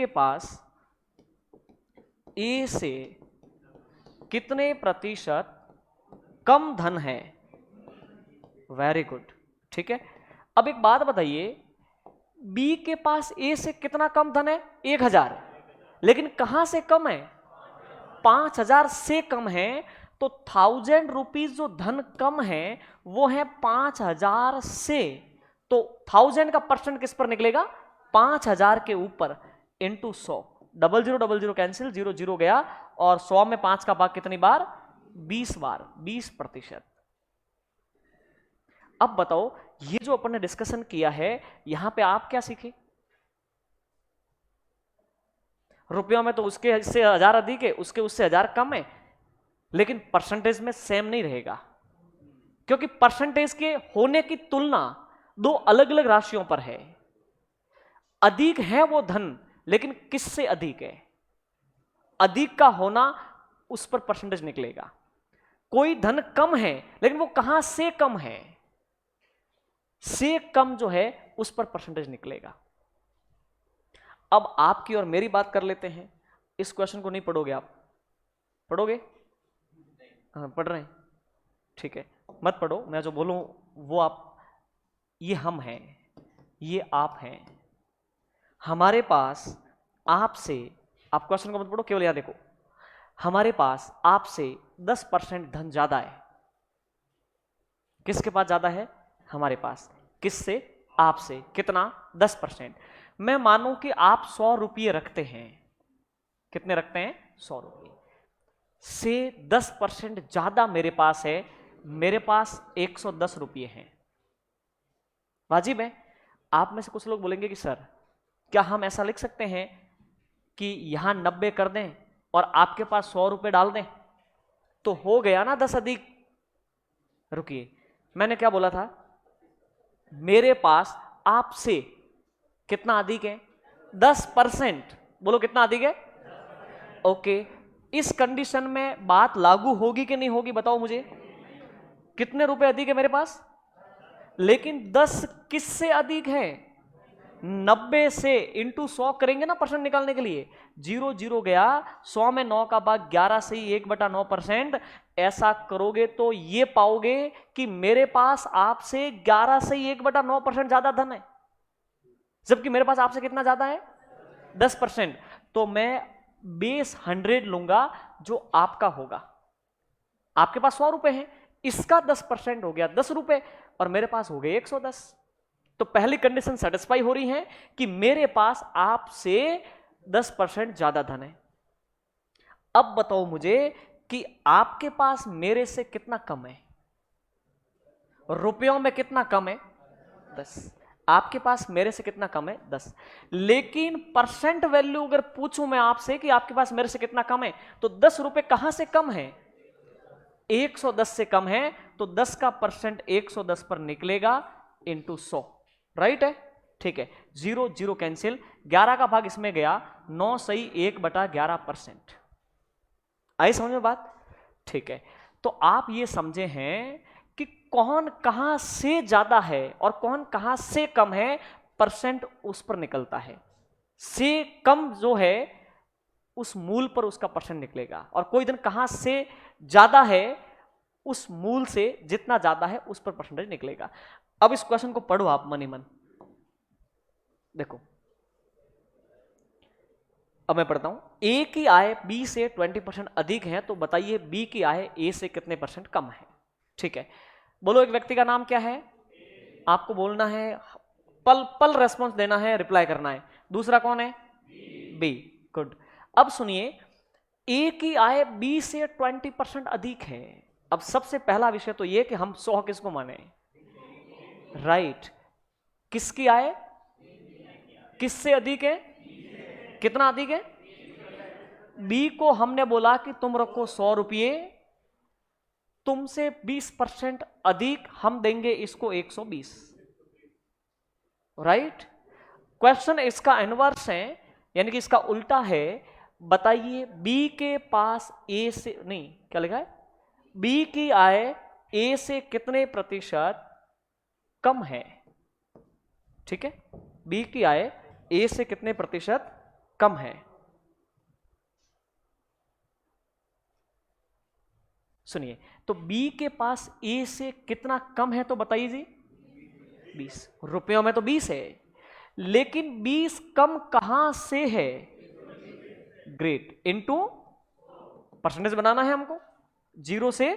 पास ए से कितने प्रतिशत कम धन है? Very good. ठीक है, अब एक बात बताइए, बी के पास ए से कितना कम धन है? 1000। लेकिन कहां से कम है? 5000 से कम है। तो 1000 रुपीज जो धन कम है वो है 5000 से। तो 1000 का परसेंट किस पर निकलेगा? 5000 के ऊपर, इंटू 100, 0000 कैंसिल, 00 गया, और 100 में 5 का भाग कितनी बार? 20 बार, 20%। अब बताओ, ये जो अपन ने डिस्कशन किया है, यहां पे आप क्या सीखे? रुपयों में तो उसके से 1000 अधिक है, उसके उससे 1000 कम है, लेकिन परसेंटेज में सेम नहीं रहेगा, क्योंकि परसेंटेज के होने की तुलना दो अलग अलग राशियों पर है। अधिक है वो धन, लेकिन किससे अधिक है? अधिक का होना, उस पर परसेंटेज निकलेगा। कोई धन कम है, लेकिन वो कहां से कम है? से कम जो है उस पर परसेंटेज निकलेगा। अब आपकी और मेरी बात कर लेते हैं। इस क्वेश्चन को नहीं पढ़ोगे आप? पढ़ोगे? हाँ, पढ़ रहे हैं, ठीक है, मत पढ़ो, मैं जो बोलूं वो आप। ये हम हैं, ये आप हैं। हमारे पास आपसे, आप क्वेश्चन को मत पढ़ो, केवल यहां देखो। हमारे पास आपसे 10% धन ज्यादा है। किसके पास ज्यादा है? हमारे पास। किससे? आपसे। कितना? 10%। मैं मानूं कि आप 100 रुपये रखते हैं। कितने रखते हैं? 100 रुपये से 10% ज्यादा मेरे पास है। मेरे पास 110 रुपये हैं। वाजिब है? आप में से कुछ लोग बोलेंगे कि सर, क्या हम ऐसा लिख सकते हैं कि यहां 90 कर दें और आपके पास 100 रुपये डाल दें, तो हो गया ना 10 अधिक? रुकिए, मैंने क्या बोला था? मेरे पास आपसे कितना अधिक है? 10%। बोलो कितना अधिक है? ओके, इस कंडीशन में बात लागू होगी कि नहीं होगी? बताओ मुझे। कितने रुपए अधिक है मेरे पास? लेकिन 10 किससे अधिक है? 90 से। इंटू 100 करेंगे ना परसेंट निकालने के लिए। 00 गया, 100 में 9 का भाग 11 से ही 1/9%। ऐसा करोगे तो ये पाओगे कि मेरे पास आपसे 11 से ही 1/9% ज्यादा धन है, जबकि मेरे पास आपसे कितना ज्यादा है? 10%। तो मैं बेस 100 लूंगा जो आपका होगा। आपके पास 100 रुपए हैं, इसका 10% हो गया 10 रुपए, और मेरे पास हो गए 110। तो पहली कंडीशन सेटिस्फाई हो रही है कि मेरे पास आपसे 10% ज्यादा धन है। अब बताओ मुझे कि आपके पास मेरे से कितना कम है, रुपयों में कितना कम है 10, आपके पास मेरे से कितना कम है 10। लेकिन परसेंट वैल्यू अगर पूछूं मैं आपसे कि आपके पास मेरे से कितना कम है, तो 10 रुपए कहां से कम है, 110 से कम है, तो 10 का परसेंट 110 पर निकलेगा इंटू 100, राइट है, ठीक है। 0 0 कैंसिल, 11 का भाग इसमें गया, 9 सही 1/11%। आई समझ में बात, ठीक है। तो आप ये समझे हैं कि कौन कहां से ज्यादा है और कौन कहां से कम है, परसेंट उस पर निकलता है। से कम जो है उस मूल पर उसका परसेंट निकलेगा, और कोई दिन कहां से ज्यादा है उस मूल से जितना ज्यादा है उस पर परसेंटेज निकलेगा। अब इस क्वेश्चन को पढ़ो आप मन ही मन, देखो अब मैं पढ़ता हूं। ए की आय बी से 20% अधिक है, तो बताइए बी की आय ए से कितने परसेंट कम है। ठीक है, बोलो एक व्यक्ति का नाम क्या है, आपको बोलना है, पल पल रेस्पॉन्स देना है, रिप्लाई करना है। दूसरा कौन है, बी, गुड। अब सुनिए, ए की आय बी से 20% अधिक है। अब सबसे पहला विषय तो यह कि हम 100 किसको माने, राइट। किसकी आय किससे अधिक है, कितना अधिक है, बी को हमने बोला कि तुम रखो 100 रुपये, तुमसे 20% अधिक, हम देंगे इसको 120, राइट। क्वेश्चन इसका इनवर्स है, यानी कि इसका उल्टा है। बताइए बी के पास ए से, नहीं क्या लिखा है, बी की आय ए से कितने प्रतिशत कम है। ठीक है, बी की आय ए से कितने प्रतिशत कम है। सुनिए, तो बी के पास ए से कितना कम है, तो बताइए जी 20, रुपयों में तो 20 है, लेकिन 20 कम कहां से है, ग्रेट, इनटू परसेंटेज बनाना है हमको, 0 से,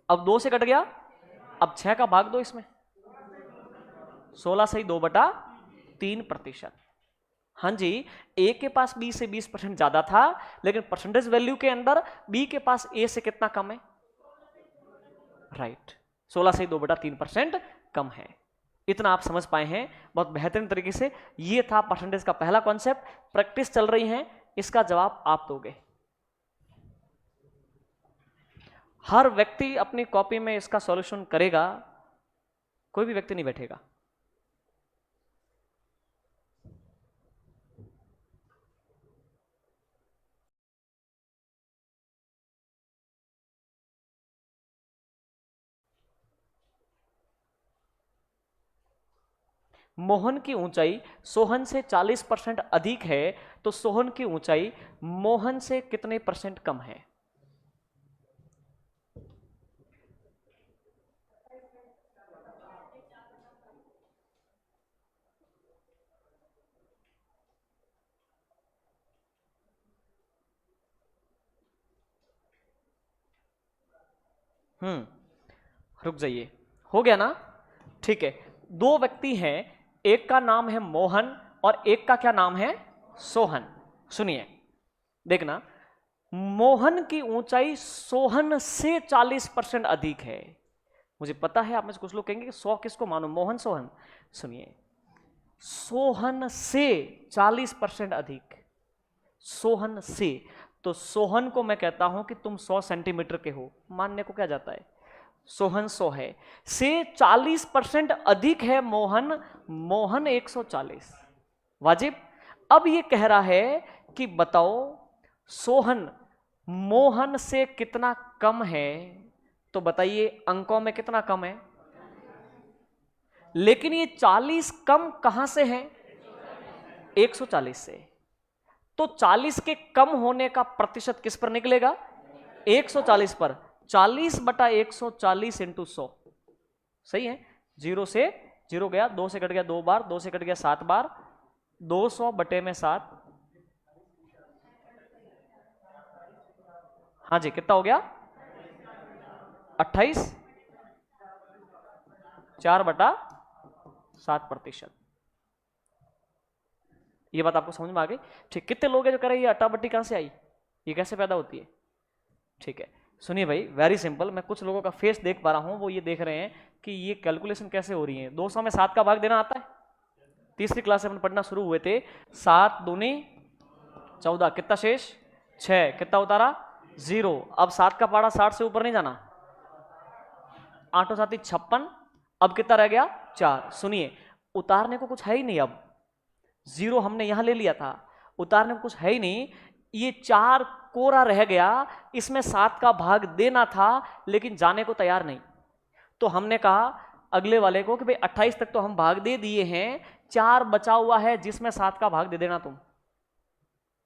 अब 2 से कट गया, अब 6 का भाग दो इसमें, 16 सही 2/3%। हाँ जी, ए के पास बी से 20% ज्यादा था, लेकिन परसेंटेज वैल्यू के अंदर बी के पास ए से कितना कम है, राइट, 16 से 2/3% कम है। इतना आप समझ पाए हैं बहुत बेहतरीन तरीके से। ये था परसेंटेज का पहला कॉन्सेप्ट। प्रैक्टिस चल रही है, इसका जवाब आप दोगे। हर व्यक्ति अपनी कॉपी में इसका सॉल्यूशन करेगा, कोई भी व्यक्ति नहीं बैठेगा। मोहन की ऊंचाई सोहन से 40% अधिक है, तो सोहन की ऊंचाई मोहन से कितने परसेंट कम है। रुक जाइए, हो गया ना, ठीक है। दो व्यक्ति हैं, एक का नाम है मोहन और एक का क्या नाम है, सोहन। सुनिए, देखना, मोहन की ऊंचाई सोहन से 40% अधिक है। मुझे पता है आप में से कुछ लोग कहेंगे कि 100 किसको मानो, मोहन सोहन। सुनिए, सोहन से 40% अधिक, सोहन से, तो सोहन को मैं कहता हूं कि तुम 100 सेंटीमीटर के हो, मानने को क्या जाता है, सोहन 100 है, से 40% अधिक है मोहन, मोहन 140, वाजिब। अब ये कह रहा है कि बताओ सोहन मोहन से कितना कम है, तो बताइए अंकों में कितना कम है, लेकिन ये 40 कम कहां से है, 140 से। तो 40 के कम होने का प्रतिशत किस पर निकलेगा, 140 पर, 40/140 इंटू 100, सही है। 0 से 0 गया, 2 से कट गया 2 बार, 2 से कट गया 7 बार, 200/7, हाँ जी कितना हो गया, 28, 4/, 7%। ये बात आपको समझ में आ गई? ठीक, कितने लोग हैं जो कह रहे हैं ये अट्टा बट्टी कहां से आई, ये कैसे पैदा होती है? ठीक है, सुनिए भाई, वेरी सिंपल। मैं कुछ लोगों का फेस देख पा रहा हूं, वो ये देख रहे हैं कि ये कैलकुलेशन कैसे हो रही है। 200 में 7 का भाग देना आता है? तीसरी क्लास से अपन पढ़ना शुरू हुए थे। 7 दूनी 14, कितना शेष? 6, कितना उतारा? 0। अब 7 का पाड़ा 60 से ऊपर नहीं जाना, 8 और 7 56, अब कितना रह गया? 4। सुनिए, उतारने को कुछ है ही नहीं, अब 0 हमने यहां ले लिया था, उतारने को कुछ है ही नहीं, ये 4 कोरा रह गया, इसमें 7 का भाग देना था लेकिन जाने को तैयार नहीं। तो हमने कहा अगले वाले को कि भाई 28 तक तो हम भाग दे दिए हैं, 4 बचा हुआ है जिसमें 7 का भाग दे देना तुम।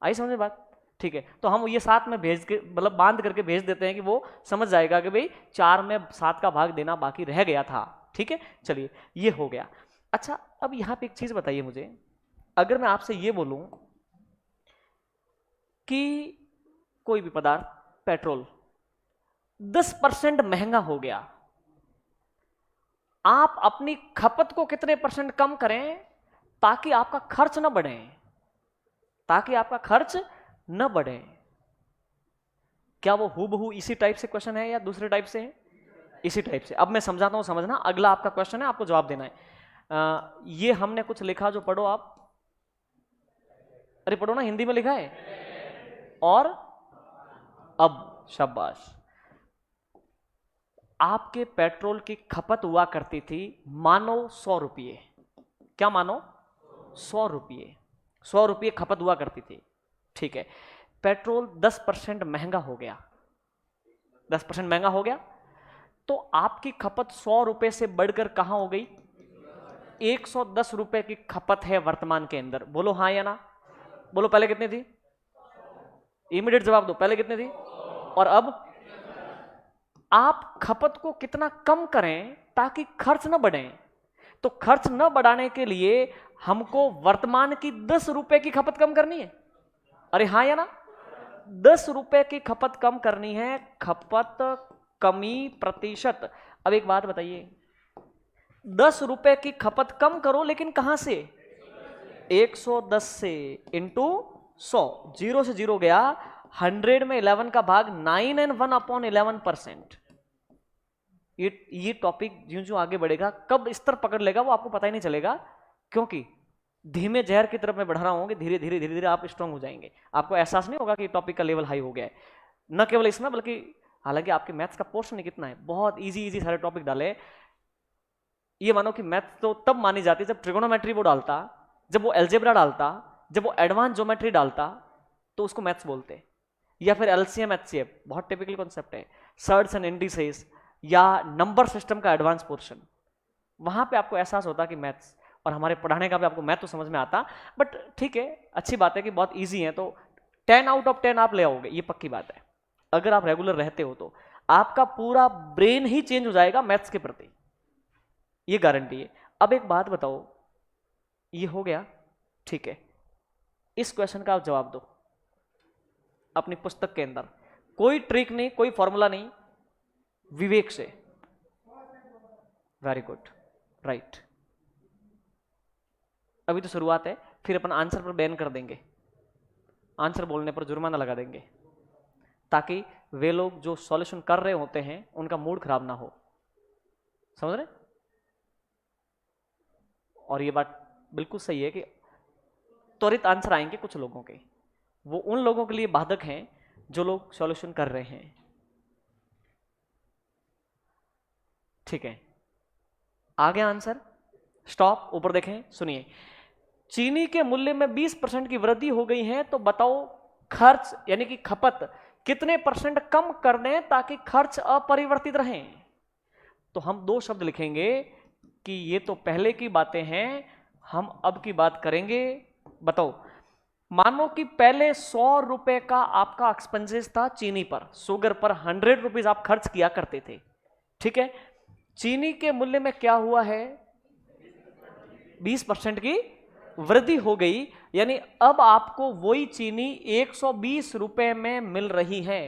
आई समझ में बात? ठीक है, तो हम ये 7 में भेज के, मतलब बांध करके भेज देते हैं कि वो समझ जाएगा कि भाई 4 में 7 का भाग देना बाकी रह गया था। ठीक है, चलिए ये हो गया। अच्छा, अब यहां पे एक चीज बताइए मुझे, अगर मैं आपसे ये बोलूं कि कोई भी पदार्थ, पेट्रोल 10% महंगा हो गया, आप अपनी खपत को कितने % कम करें ताकि आपका खर्च न बढ़े, ताकि आपका खर्च न बढ़े? क्या वो हूबहू इसी टाइप से क्वेश्चन है या दूसरे टाइप से है? इसी टाइप से। अब मैं समझाता हूं, समझना। अगला आपका क्वेश्चन है, आपको जवाब देना है। ये हमने कुछ लिखा, जो पढ़ो आप। अरे पढ़ो ना, हिंदी में लिखा है। और अब शाबाश, आपके पेट्रोल की खपत हुआ करती थी मानो 100 रुपये। क्या मानो? 100 रुपये। 100 रुपये खपत हुआ करती थी। ठीक है, पेट्रोल 10% महंगा हो गया, 10% महंगा हो गया, तो आपकी खपत 100 रुपए से बढ़कर कहां हो गई? 110 रुपए की खपत है वर्तमान के अंदर। बोलो हाँ या ना? बोलो, पहले कितनी थी? इमीडिएट जवाब दो, पहले कितनी थी और अब? आप खपत को कितना कम करें ताकि खर्च न बढ़े? तो खर्च न बढ़ाने के लिए हमको वर्तमान की 10 रुपए की खपत कम करनी है। अरे हाँ या ना? 10 रुपए की खपत कम करनी है, खपत कमी प्रतिशत। अब एक बात बताइए, 10 रुपए की खपत कम करो, लेकिन कहां से? 110 से, इंटू 100, 0 से 0 गया, 100 में 11 का भाग 9 and 1/11%। ये टॉपिक ज्यों ज्यों आगे बढ़ेगा, कब स्तर पकड़ लेगा वो आपको पता ही नहीं चलेगा, क्योंकि धीमे जहर की तरफ मैं बढ़ रहा हूं कि धीरे धीरे धीरे धीरे आप स्ट्रांग हो जाएंगे। आपको एहसास नहीं होगा कि टॉपिक का लेवल हाई हो गया है। न केवल इसमें, बल्कि हालांकि आपके मैथ्स का पोर्शन ही कितना है, बहुत इजी इजी सारे टॉपिक डाले। ये मानो कि मैथ्स तो तब मानी जाती है जब ट्रिगोनोमेट्री वो डालता, जब वो एल्जेब्रा डालता, जब वो एडवांस ज्योमेट्री डालता, तो उसको मैथ्स बोलते। या फिर एलसीएम एचसीएफ, बहुत टिपिकल कॉन्सेप्ट है, सर्ट्स एंड इंडिसेस, या नंबर सिस्टम का एडवांस पोर्शन, वहां पे आपको एहसास होता कि मैथ्स, और हमारे पढ़ाने का भी आपको मैथ तो समझ में आता। बट ठीक है, अच्छी बात है कि बहुत इजी है, तो 10 आउट ऑफ 10 आप ले आओगे, ये पक्की बात है। अगर आप रेगुलर रहते हो तो आपका पूरा ब्रेन ही चेंज हो जाएगा मैथ्स के प्रति, ये गारंटी है। अब एक बात बताओ, ये हो गया, ठीक है, इस क्वेश्चन का आप जवाब दो अपनी पुस्तक के अंदर, कोई ट्रिक नहीं, कोई फॉर्मूला नहीं, विवेक से। Very good, right. अभी तो शुरुआत है, फिर अपन आंसर पर बैन कर देंगे, आंसर बोलने पर जुर्माना लगा देंगे, ताकि वे लोग जो सॉल्यूशन कर रहे होते हैं उनका मूड खराब ना हो, समझ रहे? और ये बात बिल्कुल सही है कि त्वरित आंसर आएंगे कुछ लोगों के, वो उन लोगों के लिए बाधक हैं जो लोग सॉल्यूशन कर रहे हैं। ठीक है, आ गया आंसर? स्टॉप, ऊपर देखें, सुनिए। चीनी के मूल्य में 20% की वृद्धि हो गई है, तो बताओ खर्च यानी कि खपत कितने % कम कर दें ताकि खर्च अपरिवर्तित रहे? तो हम 2 शब्द लिखेंगे कि ये तो पहले की बातें हैं, हम अब की बात करेंगे। बताओ, मानो कि पहले 100 रुपए का आपका एक्सपेंसेस था चीनी पर, शुगर पर 100 रुपीज आप खर्च किया करते थे, ठीक है। चीनी के मूल्य में क्या हुआ है? 20% की वृद्धि हो गई, यानी अब आपको वही चीनी 120 रुपए में मिल रही है।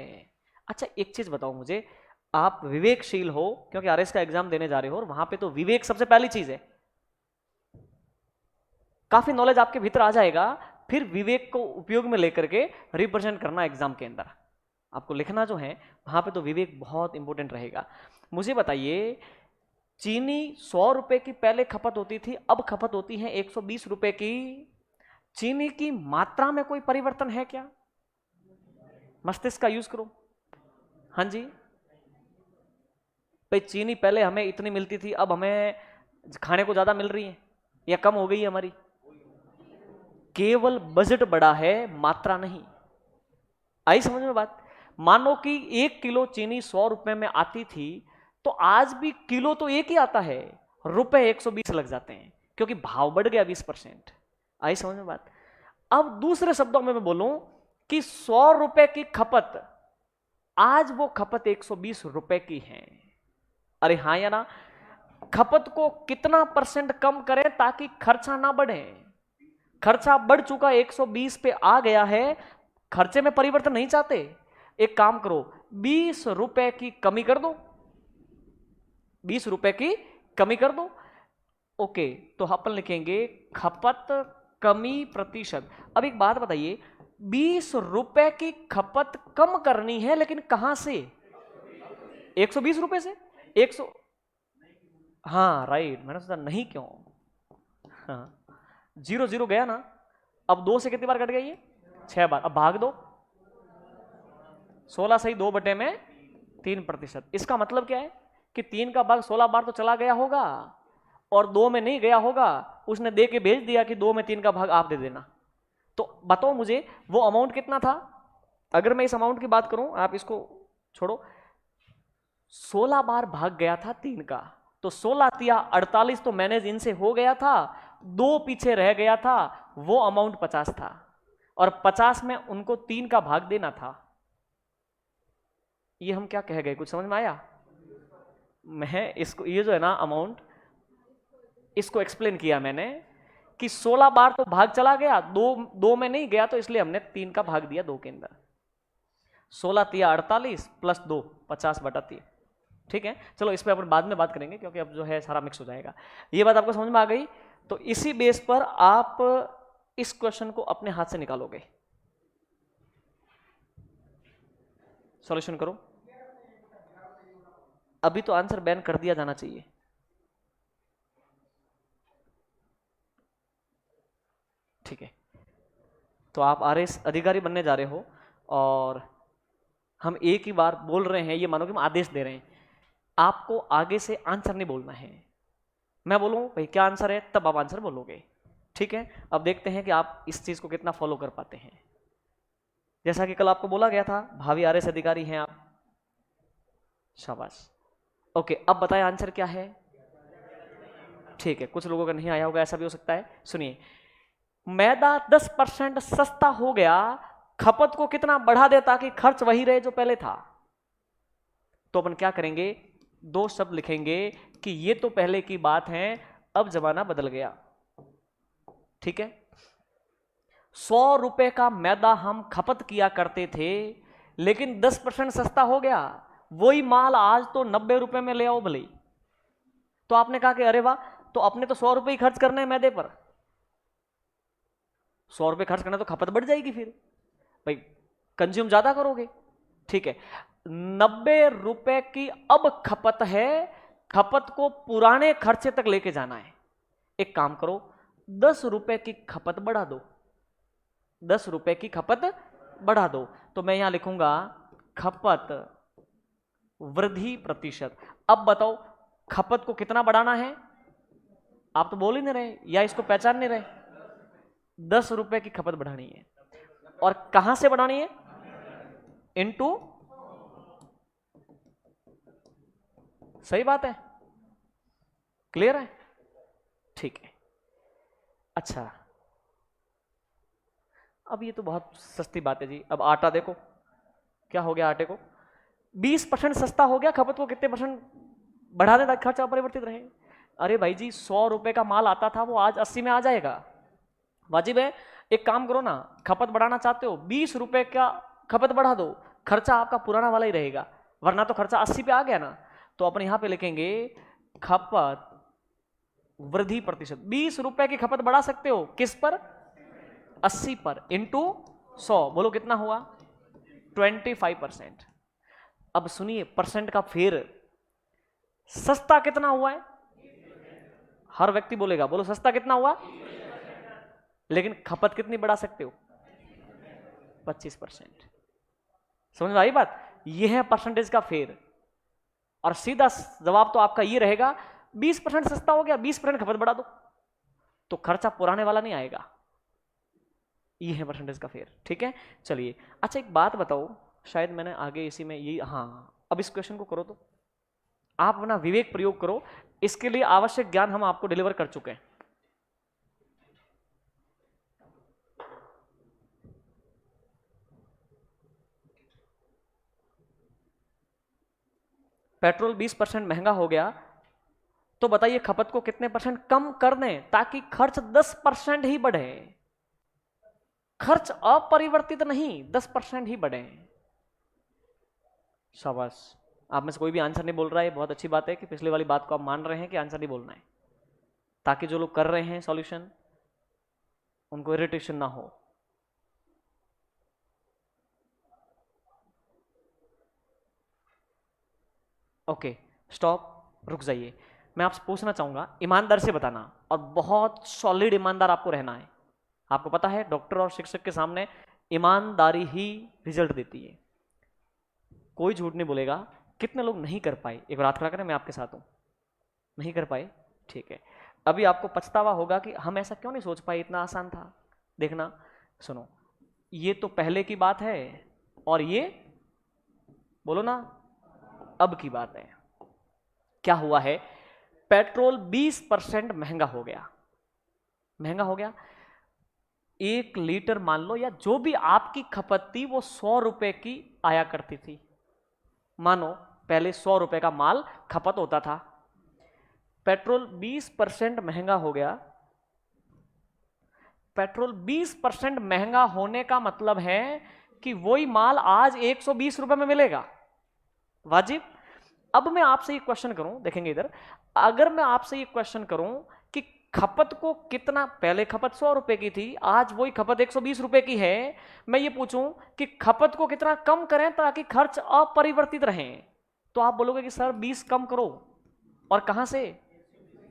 अच्छा, एक चीज बताओ मुझे, आप विवेकशील हो, क्योंकि आरएस का एग्जाम देने जा रहे हो और वहां पे तो विवेक सबसे पहली चीज है। काफी नॉलेज आपके भीतर आ जाएगा, फिर विवेक को उपयोग में लेकर के रिप्रेजेंट करना एग्जाम के अंदर। आपको लिखना जो है वहां पे तो विवेक बहुत इंपॉर्टेंट रहेगा। मुझे बताइए, चीनी 100 रुपए की पहले खपत होती थी, अब खपत होती है 120 रुपए की। चीनी की मात्रा में कोई परिवर्तन है क्या? मस्तिष्क का यूज करो। हाँ जी भाई, चीनी पहले हमें इतनी मिलती थी, अब हमें खाने को ज्यादा मिल रही है या कम हो गई है हमारी? केवल बजट बड़ा है, मात्रा नहीं। आई समझ में बात? मानो कि 1 किलो चीनी 100 रुपए में आती थी, तो आज भी किलो तो एक ही आता है, रुपए 120 लग जाते हैं, क्योंकि भाव बढ़ गया 20%। आई समझ में बात? अब दूसरे शब्दों में मैं बोलूं कि 100 रुपए की खपत, आज वो खपत 120 रुपए की है। अरे हाँ या ना? खपत को कितना % कम करें ताकि खर्चा ना बढ़े? खर्चा बढ़ चुका, 120 पे आ गया है, खर्चे में परिवर्तन नहीं चाहते। एक काम करो, 20 रुपए की कमी कर दो, 20 रुपए की कमी कर दो। ओके, तो अपन लिखेंगे खपत कमी प्रतिशत। अब एक बात बताइए, 20 रुपए की खपत कम करनी है, लेकिन कहां से? 120 रुपए से। 100, हाँ राइट, मैंने सोचा नहीं क्यों। हाँ, 0 0 गया ना। अब 2 से कितनी बार कट गया ये? 6 बार। अब भाग दो, 16 सही 2 बटे में 3%। इसका मतलब क्या है कि 3 का भाग 16 बार तो चला गया होगा और 2 में नहीं गया होगा, उसने दे के भेज दिया कि 2 में 3 का भाग आप दे देना। तो बताओ मुझे वो अमाउंट कितना था? अगर मैं इस अमाउंट की बात करूं, आप इसको छोड़ो, 16 बार भाग गया था 3 का, तो 16 तिया 48 तो मैनेज इनसे हो गया था, 2 पीछे रह गया था, वो अमाउंट 50 था, और 50 में उनको 3 का भाग देना था। ये हम क्या कह गए, कुछ समझ में आया? मैं इसको, ये जो है ना अमाउंट, इसको एक्सप्लेन किया मैंने कि 16 बार तो भाग चला गया, 2 में नहीं गया, तो इसलिए हमने 3 का भाग दिया 2 के अंदर। 16 तिया 48 प्लस 2 50 बटा 3। ठीक है, चलो इस पर अपन बाद में बात करेंगे, क्योंकि अब जो है सारा मिक्स हो जाएगा। ये बात आपको समझ में आ गई? तो इसी बेस पर आप इस क्वेश्चन को अपने हाथ से निकालोगे। सॉल्यूशन करो। अभी तो आंसर बैन कर दिया जाना चाहिए। ठीक है, तो आप आरएस अधिकारी बनने जा रहे हो और हम एक ही बार बोल रहे हैं, ये मानो कि हम आदेश दे रहे हैं, आपको आगे से आंसर नहीं बोलना है। मैं बोलूं भाई क्या आंसर है, तब आप आंसर बोलोगे। ठीक है, अब देखते हैं कि आप इस चीज को कितना फॉलो कर पाते हैं। जैसा कि कल आपको बोला गया था, भावी आरएस अधिकारी हैं आप। शाबाश। ओके, अब बताएं आंसर क्या है। ठीक है, कुछ लोगों का नहीं आया होगा, ऐसा भी हो सकता है। सुनिए, मैदा 10% सस्ता हो गया, खपत को कितना बढ़ा दे ताकि खर्च वही रहे जो पहले था? तो अपन क्या करेंगे, 2 शब्द लिखेंगे कि ये तो पहले की बात है, अब जमाना बदल गया। ठीक है, 100 रुपए का मैदा हम खपत किया करते थे, लेकिन 10% सस्ता हो गया, वही माल आज तो 90 रुपए में ले आओ भले। तो आपने कहा कि अरे वाह, तो अपने तो 100 रुपए ही खर्च करने हैं मैदे पर, 100 रुपए खर्च करना तो खपत बढ़ जाएगी, फिर भाई कंज्यूम ज्यादा करोगे। ठीक है, 90 रुपए की अब खपत है, खपत को पुराने खर्चे तक लेके जाना है। एक काम करो, 10 रुपए की खपत बढ़ा दो, 10 रुपए की खपत बढ़ा दो। तो मैं यहां लिखूंगा खपत वृद्धि प्रतिशत। अब बताओ खपत को कितना बढ़ाना है? आप तो बोल ही नहीं रहे या इसको पहचान नहीं रहे। 10 रुपए की खपत बढ़ानी है, और कहां से बढ़ानी है? इनटू, सही बात है, क्लियर है? ठीक है, अच्छा अब ये तो बहुत सस्ती बात है जी। अब आटा देखो, क्या हो गया आटे को? 20% सस्ता हो गया, खपत को कितने % बढ़ा दे ताकि खर्चा अपरिवर्तित रहे? अरे भाई जी, 100 रुपए का माल आता था, वो आज 80 में आ जाएगा, वाजिब है। एक काम करो ना, खपत बढ़ाना चाहते हो, 20 रुपए का खपत बढ़ा दो, खर्चा आपका पुराना वाला ही रहेगा, वरना तो खर्चा 80 पे आ गया ना। तो अपन यहां पे लिखेंगे खपत वृद्धि प्रतिशत। 20 रुपए की खपत बढ़ा सकते हो किस पर? 80 पर, इंटू 100, बोलो कितना हुआ? 25%। अब सुनिए परसेंट का फेर, सस्ता कितना हुआ है? हर व्यक्ति बोलेगा, बोलो सस्ता कितना हुआ? लेकिन खपत कितनी बढ़ा सकते हो? 25%। समझ में आई बात? यह है परसेंटेज का फेर। और सीधा जवाब तो आपका यह रहेगा 20% सस्ता हो गया, 20% खपत बढ़ा दो, तो खर्चा पुराने वाला नहीं आएगा। ये है परसेंटेज का फेर। ठीक है, चलिए। अच्छा एक बात बताओ, शायद मैंने आगे इसी में ये, हाँ अब इस क्वेश्चन को करो तो आप अपना विवेक प्रयोग करो, इसके लिए आवश्यक ज्ञान हम आपको डिलीवर कर चुके हैं। पेट्रोल 20% महंगा हो गया, तो बताइए खपत को कितने परसेंट कम कर दें ताकि खर्च 10% ही बढ़े? खर्च अपरिवर्तित नहीं, 10% ही बढ़े। शाबाश, आप में से कोई भी आंसर नहीं बोल रहा है, बहुत अच्छी बात है कि पिछले वाली बात को आप मान रहे हैं कि आंसर नहीं बोलना है, ताकि जो लोग कर रहे हैं सॉल्यूशन उनको इरिटेशन ना हो। ओके स्टॉप, रुक जाइए। मैं आपसे पूछना चाहूंगा, ईमानदार से बताना, और बहुत सॉलिड ईमानदार आपको रहना है। आपको पता है डॉक्टर और शिक्षक के सामने ईमानदारी ही रिजल्ट देती है, कोई झूठ नहीं बोलेगा। कितने लोग नहीं कर पाए? एक बार हाथ खड़ा करें, मैं आपके साथ हूं। नहीं कर पाए, ठीक है। अभी आपको पछतावा होगा कि हम ऐसा क्यों नहीं सोच पाए, इतना आसान था। देखना, सुनो, ये तो पहले की बात है, और ये बोलो ना अब की बात है। क्या हुआ है? पेट्रोल 20% महंगा हो गया। महंगा हो गया, 1 लीटर मान लो, या जो भी आपकी खपत थी वो 100 रुपए की आया करती थी। मानो पहले 100 रुपए का माल खपत होता था, पेट्रोल 20% महंगा हो गया। पेट्रोल 20% महंगा होने का मतलब है कि वही माल आज 120 रुपए में मिलेगा, वाजिब। अब मैं आपसे एक क्वेश्चन करूं, देखेंगे इधर, अगर मैं आपसे एक क्वेश्चन करूं कि खपत को कितना, पहले खपत 100 रुपए की थी, आज वही खपत 120 रुपए की है, मैं ये पूछूं कि खपत को कितना कम करें ताकि खर्च अपरिवर्तित रहे, तो आप बोलोगे कि सर 20 कम करो, और कहां से?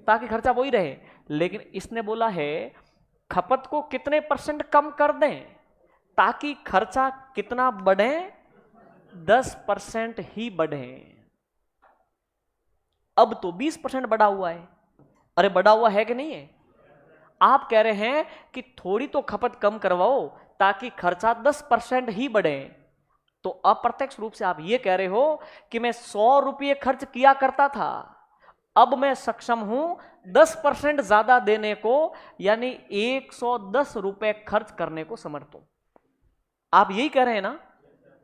ताकि खर्चा वही रहे। लेकिन इसने बोला है खपत को कितने परसेंट कम कर दें ताकि खर्चा कितना बढ़े? 10% ही बढ़े। अब तो 20% बढ़ा हुआ है। अरे बढ़ा हुआ है कि नहीं है? आप कह रहे हैं कि थोड़ी तो खपत कम करवाओ ताकि खर्चा 10% ही बढ़े, तो अप्रत्यक्ष रूप से आप यह कह रहे हो कि मैं 100 रुपये खर्च किया करता था, अब मैं सक्षम हूं 10% ज्यादा देने को, यानी 110 रुपए खर्च करने को समर्थ हूं। आप यही कह रहे हैं ना?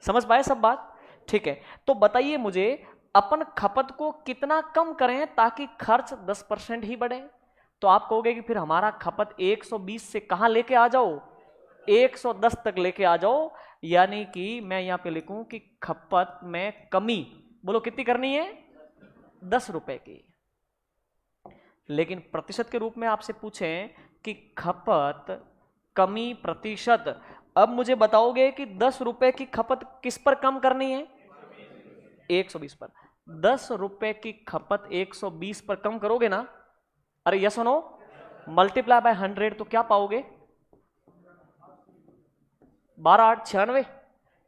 समझ पाए सब बात? ठीक है, तो बताइए मुझे अपन खपत को कितना कम करें ताकि खर्च 10% ही बढ़े? तो आप कहोगे कि फिर हमारा खपत 120 से कहां लेके आ जाओ? 110 तक लेके आ जाओ, यानी कि मैं यहां पे लिखूं कि खपत में कमी, बोलो कितनी करनी है? 10 रुपए की। लेकिन प्रतिशत के रूप में आपसे पूछें कि खपत कमी प्रतिशत, अब मुझे बताओगे कि 10 रुपए की खपत किस पर कम करनी है? 120 पर। 10 रुपए की खपत 120 पर कम करोगे ना? अरे यस नो, मल्टीप्लाई बाय 100 तो क्या पाओगे? 12 8 96,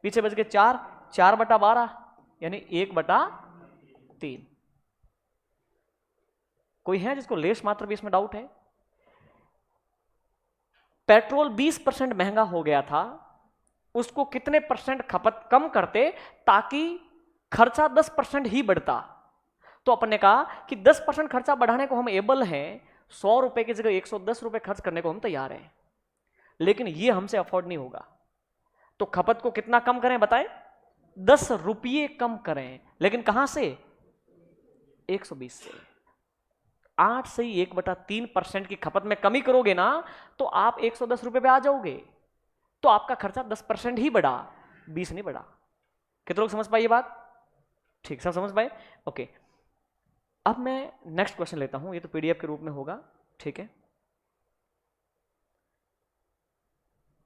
पीछे बच गए 4, 4/12 यानी 1/3। कोई है जिसको लेश मात्र भी इसमें डाउट है? पेट्रोल 20% महंगा हो गया था, उसको कितने परसेंट खपत कम करते ताकि खर्चा 10% ही बढ़ता? तो अपन ने कहा कि 10% खर्चा बढ़ाने को हम एबल हैं, 100 रुपए की जगह 110 रुपए खर्च करने को हम तैयार हैं, लेकिन ये हमसे अफोर्ड नहीं होगा। तो खपत को कितना कम करें बताएं? 10 रुपये कम करें, लेकिन कहां से? 120 से। 8 से ही 1/3% की खपत में कमी करोगे ना, तो आप 110 रुपए पे आ जाओगे, तो आपका खर्चा 10% ही बढ़ा, 20 नहीं बढ़ा। कितने लोग समझ पाए ये बात? ठीक, सब समझ पाए? ओके। अब मैं नेक्स्ट क्वेश्चन लेता हूं, ये तो पीडीएफ के रूप में होगा, ठीक है।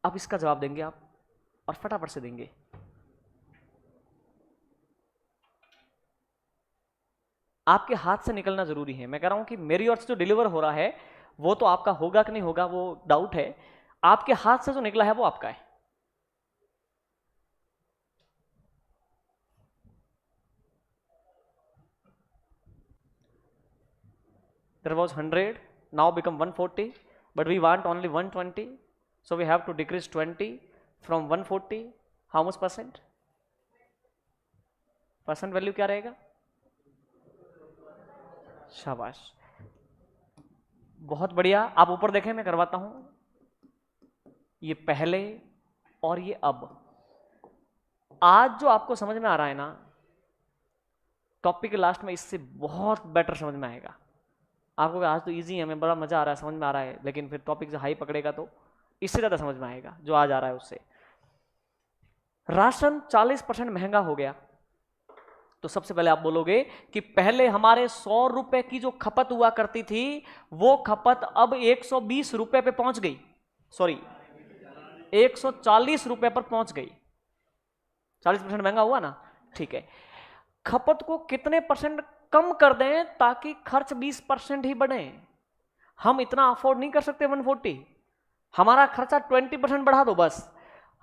अब इसका जवाब देंगे आप और फटाफट से देंगे। आपके हाथ से निकलना जरूरी है। मैं कह रहा हूं कि मेरी ओर से जो डिलीवर हो रहा है वो तो आपका होगा कि नहीं होगा वो डाउट है, आपके हाथ से जो निकला है वो आपका है। There was 100, now become 140, but we want only 120, so we have to decrease 20 from 140. How much percent? Percent value क्या रहेगा? शाबाश, बहुत बढ़िया। आप ऊपर देखें, मैं करवाता हूं। ये पहले और ये अब। आज जो आपको समझ में आ रहा है ना, टॉपिक के लास्ट में इससे बहुत बेटर समझ में आएगा आपको। आज तो इजी है, हमें बड़ा मजा आ रहा है, समझ में आ रहा है, लेकिन फिर टॉपिक से हाई पकड़ेगा तो इससे ज्यादा समझ में आएगा जो आज आ रहा है उससे। राशन 40% महंगा हो गया, तो सबसे पहले आप बोलोगे कि पहले हमारे 100 रुपए की जो खपत हुआ करती थी वो खपत अब 120 रुपए पे पहुंच गई, सॉरी 140 रुपए पर पहुंच गई। 40% महंगा हुआ ना, ठीक है। खपत को कितने परसेंट कम कर दें ताकि खर्च 20% ही बढ़े? हम इतना अफोर्ड नहीं कर सकते 140, हमारा खर्चा 20% बढ़ा दो बस।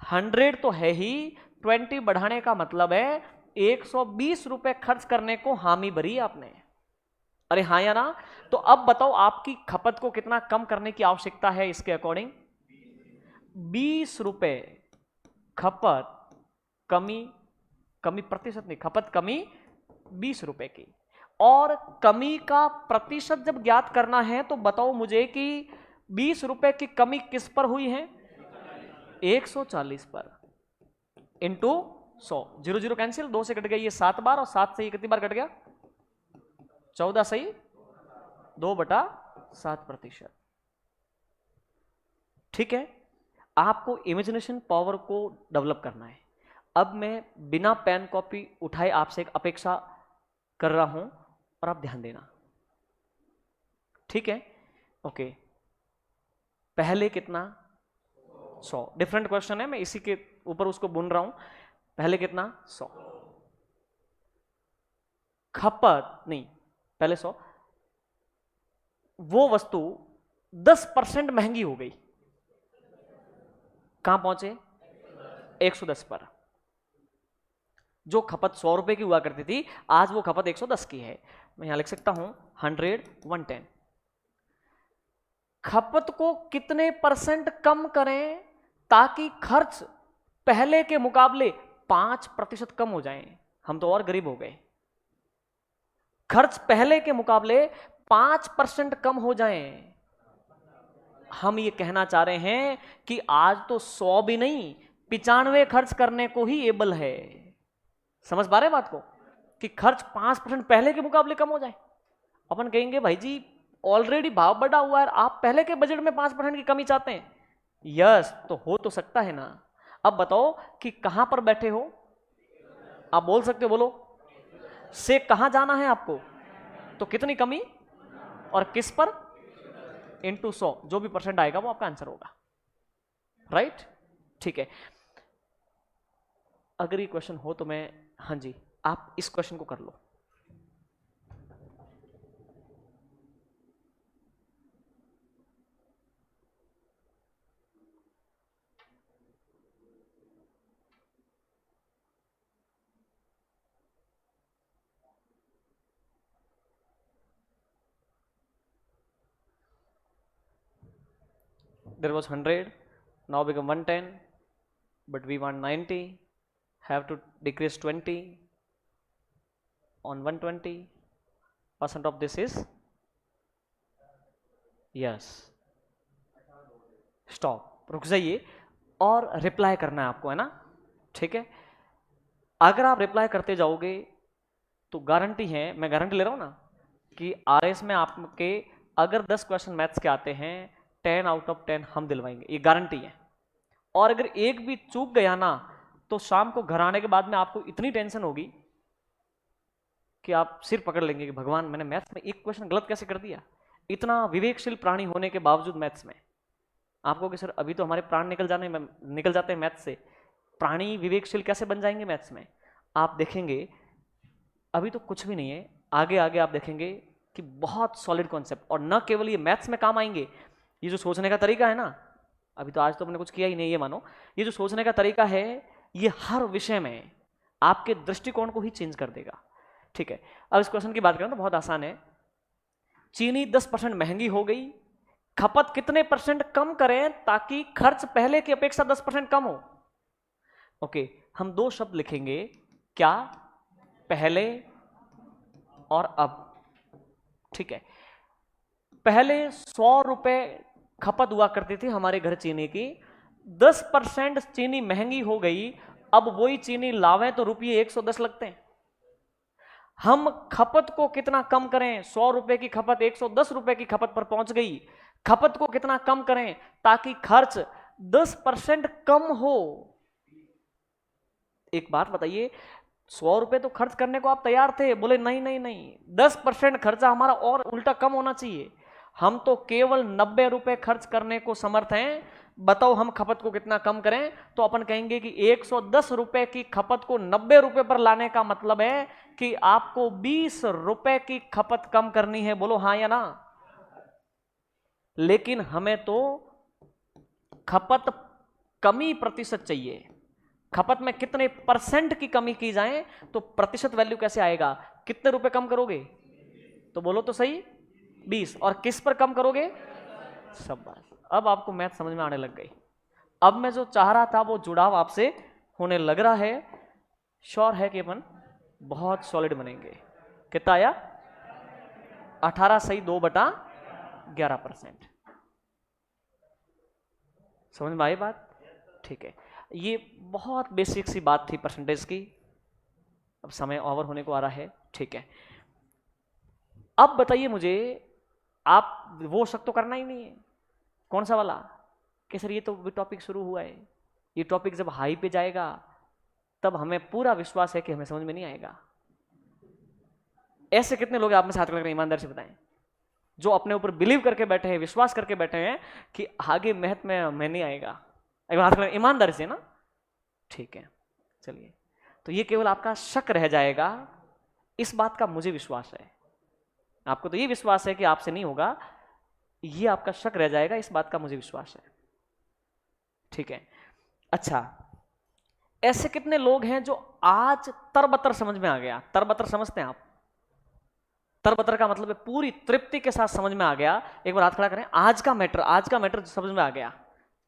100 तो है ही, 20 बढ़ाने का मतलब है 120 रुपए खर्च करने को हामी भरी आपने। अरे हाँ या ना? तो अब बताओ आपकी खपत को कितना कम करने की आवश्यकता है इसके अकॉर्डिंग? 20 रुपए खपत कमी, कमी प्रतिशत नहीं, खपत कमी 20 रुपए की। और कमी का प्रतिशत जब ज्ञात करना है तो बताओ मुझे कि 20 रुपए की कमी किस पर हुई है? 140 पर, इंटू 100। 0 0 कैंसिल, 2 से कट गया ये 7 बार, और 7 से ये कितनी बार कट गया? 14 सही, 2/7%। ठीक है, आपको इमेजिनेशन पावर को डेवलप करना है। अब मैं बिना पेन कॉपी उठाए आपसे एक अपेक्षा कर रहा हूं और आप ध्यान देना, ठीक है? ओके, पहले कितना? 100। डिफरेंट क्वेश्चन है, मैं इसी के ऊपर उसको बुन रहा हूं। पहले कितना? 100। खपत नहीं, पहले 100, वो वस्तु 10% महंगी हो गई, कहां पहुंचे? 110 पर। जो खपत 100 रुपए की हुआ करती थी आज वो खपत 110 की है। मैं यहां लिख सकता हूं 100 110। खपत को कितने परसेंट कम करें ताकि खर्च पहले के मुकाबले 5% कम हो जाए? हम तो और गरीब हो गए। खर्च पहले के मुकाबले 5% कम हो जाए। हम ये कहना चाह रहे हैं कि आज तो 100 भी नहीं, 95 खर्च करने को ही एबल है। समझ पा रहे हैं बात को? कि खर्च 5% पहले के मुकाबले कम हो जाए। अपन कहेंगे भाई जी ऑलरेडी भाव बढ़ा हुआ है, आप पहले के बजट में 5% की कमी चाहते हैं। यस, तो हो तो सकता है ना। अब बताओ कि कहां पर बैठे हो आप, बोल सकते हो, बोलो। से कहां जाना है आपको? तो कितनी कमी और किस पर? इंटू 100, जो भी परसेंट आएगा वो आपका आंसर होगा, राइट? ठीक है, अगर ये क्वेश्चन हो तो मैं, हाँ जी, आप इस क्वेश्चन को कर लो। There was 100, now become 110, but we want 90, have to decrease 20 on 120, percent of this is, yes, stop, रुक जाइए और रिप्लाई करना है आपको, है ना? ठीक है, अगर आप रिप्लाई करते जाओगे तो गारंटी है, मैं गारंटी ले रहा हूं ना, कि आरएस में आपके अगर 10 क्वेश्चन मैथ्स के आते हैं 10 आउट ऑफ 10 हम दिलवाएंगे, ये गारंटी है। और अगर एक भी चूक गया ना तो शाम को घर आने के बाद में आपको इतनी टेंशन होगी, कि आप सिर पकड़ लेंगे कि भगवान मैंने मैथ्स में एक क्वेश्चन गलत कैसे कर दिया, इतना विवेकशील प्राणी होने के बावजूद मैथ्स में। आपको कि सर अभी तो हमारे प्राण निकल जाते हैं मैथ्स से, प्राणी विवेकशील कैसे बन जाएंगे मैथ्स में? आप देखेंगे अभी तो कुछ भी नहीं है, आगे आगे आप देखेंगे कि बहुत सॉलिड कॉन्सेप्ट, और न केवल ये मैथ्स में काम आएंगे, ये जो सोचने का तरीका है ना, अभी तो आज तो हमने कुछ किया ही नहीं, ये मानो ये जो सोचने का तरीका है ये हर विषय में आपके दृष्टिकोण को ही चेंज कर देगा। ठीक है, अब इस क्वेश्चन की बात करें तो बहुत आसान है। चीनी 10% महंगी हो गई, खपत कितने परसेंट कम करें ताकि खर्च पहले की अपेक्षा 10% कम हो? ओके, हम दो शब्द लिखेंगे, क्या? पहले और अब। ठीक है, पहले 100 रुपए खपत हुआ करती थी हमारे घर चीनी की, 10% चीनी महंगी हो गई, अब वही चीनी लावें तो रुपये 110 लगते हैं। हम खपत को कितना कम करें? 100 रुपए की खपत 110 रुपए की खपत पर पहुंच गई, खपत को कितना कम करें ताकि खर्च 10% कम हो? एक बात बताइए, 100 रुपए तो खर्च करने को आप तैयार थे, बोले नहीं नहीं नहीं, 10% खर्चा हमारा और उल्टा कम होना चाहिए, हम तो केवल 90 रुपए खर्च करने को समर्थ हैं, बताओ हम खपत को कितना कम करें? तो अपन कहेंगे कि 110 रुपए की खपत को 90 रुपए पर लाने का मतलब है कि आपको 20 रुपए की खपत कम करनी है, बोलो हाँ या ना? लेकिन हमें तो खपत कमी प्रतिशत चाहिए, खपत में कितने परसेंट की कमी की जाए तो प्रतिशत वैल्यू कैसे आएगा? कितने रुपए कम करोगे? तो बोलो तो सही, 20। और किस पर कम करोगे? सब बात। अब आपको मैथ समझ में आने लग गई, अब मैं जो चाह रहा था वो जुड़ाव आपसे होने लग रहा है, श्योर है कि अपन बहुत सॉलिड बनेंगे। कितना आया? 18 सही 2/11%। समझ में आई बात? ठीक है, ये बहुत बेसिक सी बात थी परसेंटेज की, अब समय ओवर होने को आ रहा है। ठीक है, अब बताइए मुझे, आप वो शक तो करना ही नहीं है, कौन सा वाला, कि सर ये तो टॉपिक शुरू हुआ है, ये टॉपिक जब हाई पे जाएगा तब हमें पूरा विश्वास है कि हमें समझ में नहीं आएगा। ऐसे कितने लोग आप में साथ लग रहे हैं, ईमानदारी से बताएं, जो अपने ऊपर बिलीव करके बैठे हैं, विश्वास करके बैठे हैं कि आगे मैथ में नहीं आएगा? एक बार हाथ लगा, ईमानदारी से ना। ठीक है, चलिए, तो ये केवल आपका शक रह जाएगा, इस बात का मुझे विश्वास है, आपको तो ये विश्वास है कि आपसे नहीं होगा, ये आपका शक रह जाएगा, इस बात का मुझे विश्वास है। ठीक है, अच्छा, ऐसे कितने लोग हैं जो आज तरबतर समझ में आ गया? तरबतर समझते हैं आप? तरबतर का मतलब है पूरी तृप्ति के साथ समझ में आ गया। एक बार हाथ खड़ा करें, आज का मैटर समझ में आ गया।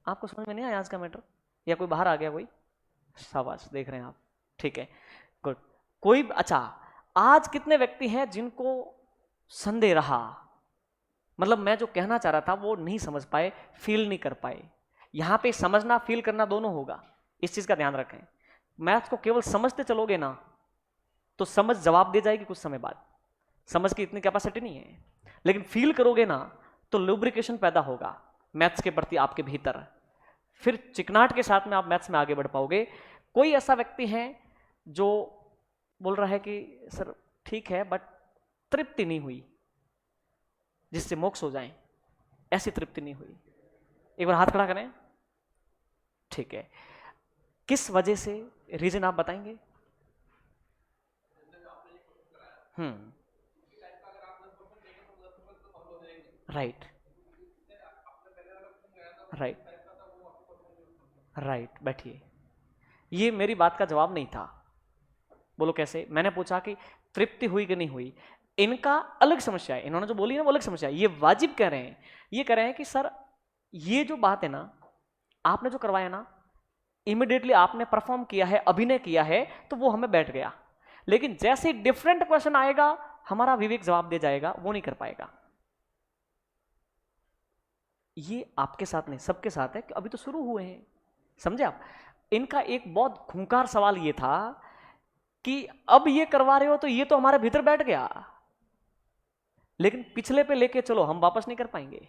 आपको समझ में नहीं आया आज का मैटर, या कोई बाहर आ गया कोई? शाबाश, देख रहे हैं आप। ठीक है, गुड। कोई, अच्छा, आज कितने व्यक्ति हैं जिनको संदेह रहा, मतलब मैं जो कहना चाह रहा था वो नहीं समझ पाए, फील नहीं कर पाए? यहां पे समझना फील करना दोनों होगा, इस चीज का ध्यान रखें। मैथ को केवल समझते चलोगे ना तो समझ जवाब दे जाएगी कुछ समय बाद, समझ की इतनी कैपेसिटी नहीं है, लेकिन फील करोगे ना तो लुब्रिकेशन पैदा होगा मैथ्स के प्रति आपके भीतर, फिर चिकनाहट के साथ में आप मैथ्स में आगे बढ़ पाओगे। कोई ऐसा व्यक्ति है जो बोल रहा है कि सर ठीक है बट तृप्ति नहीं हुई, जिससे मोक्ष हो जाए, ऐसी तृप्ति नहीं हुई? एक बार हाथ खड़ा करें। ठीक है, किस वजह से, रीजन आप बताएंगे? राइट राइट राइट, बैठिए, ये मेरी बात का जवाब नहीं था। बोलो कैसे? मैंने पूछा कि तृप्ति हुई कि नहीं हुई, इनका अलग समस्या है, इन्होंने जो बोली ना वो अलग समस्या है, ये वाजिब कह रहे हैं, ये कह रहे हैं कि सर ये जो बात है ना, आपने जो करवाया ना, इमीडिएटली आपने परफॉर्म किया है, अभिनय किया है, तो वो हमें बैठ गया, लेकिन जैसे ही डिफरेंट क्वेश्चन आएगा हमारा विवेक जवाब दे जाएगा, वो नहीं कर पाएगा। ये आपके साथ नहीं, सबके साथ है कि अभी तो शुरू हुए हैं, समझे आप? इनका एक बहुत खूंखार सवाल ये था कि अब ये करवा रहे हो तो ये तो हमारे भीतर बैठ गया, लेकिन पिछले पे लेके चलो, हम वापस नहीं कर पाएंगे।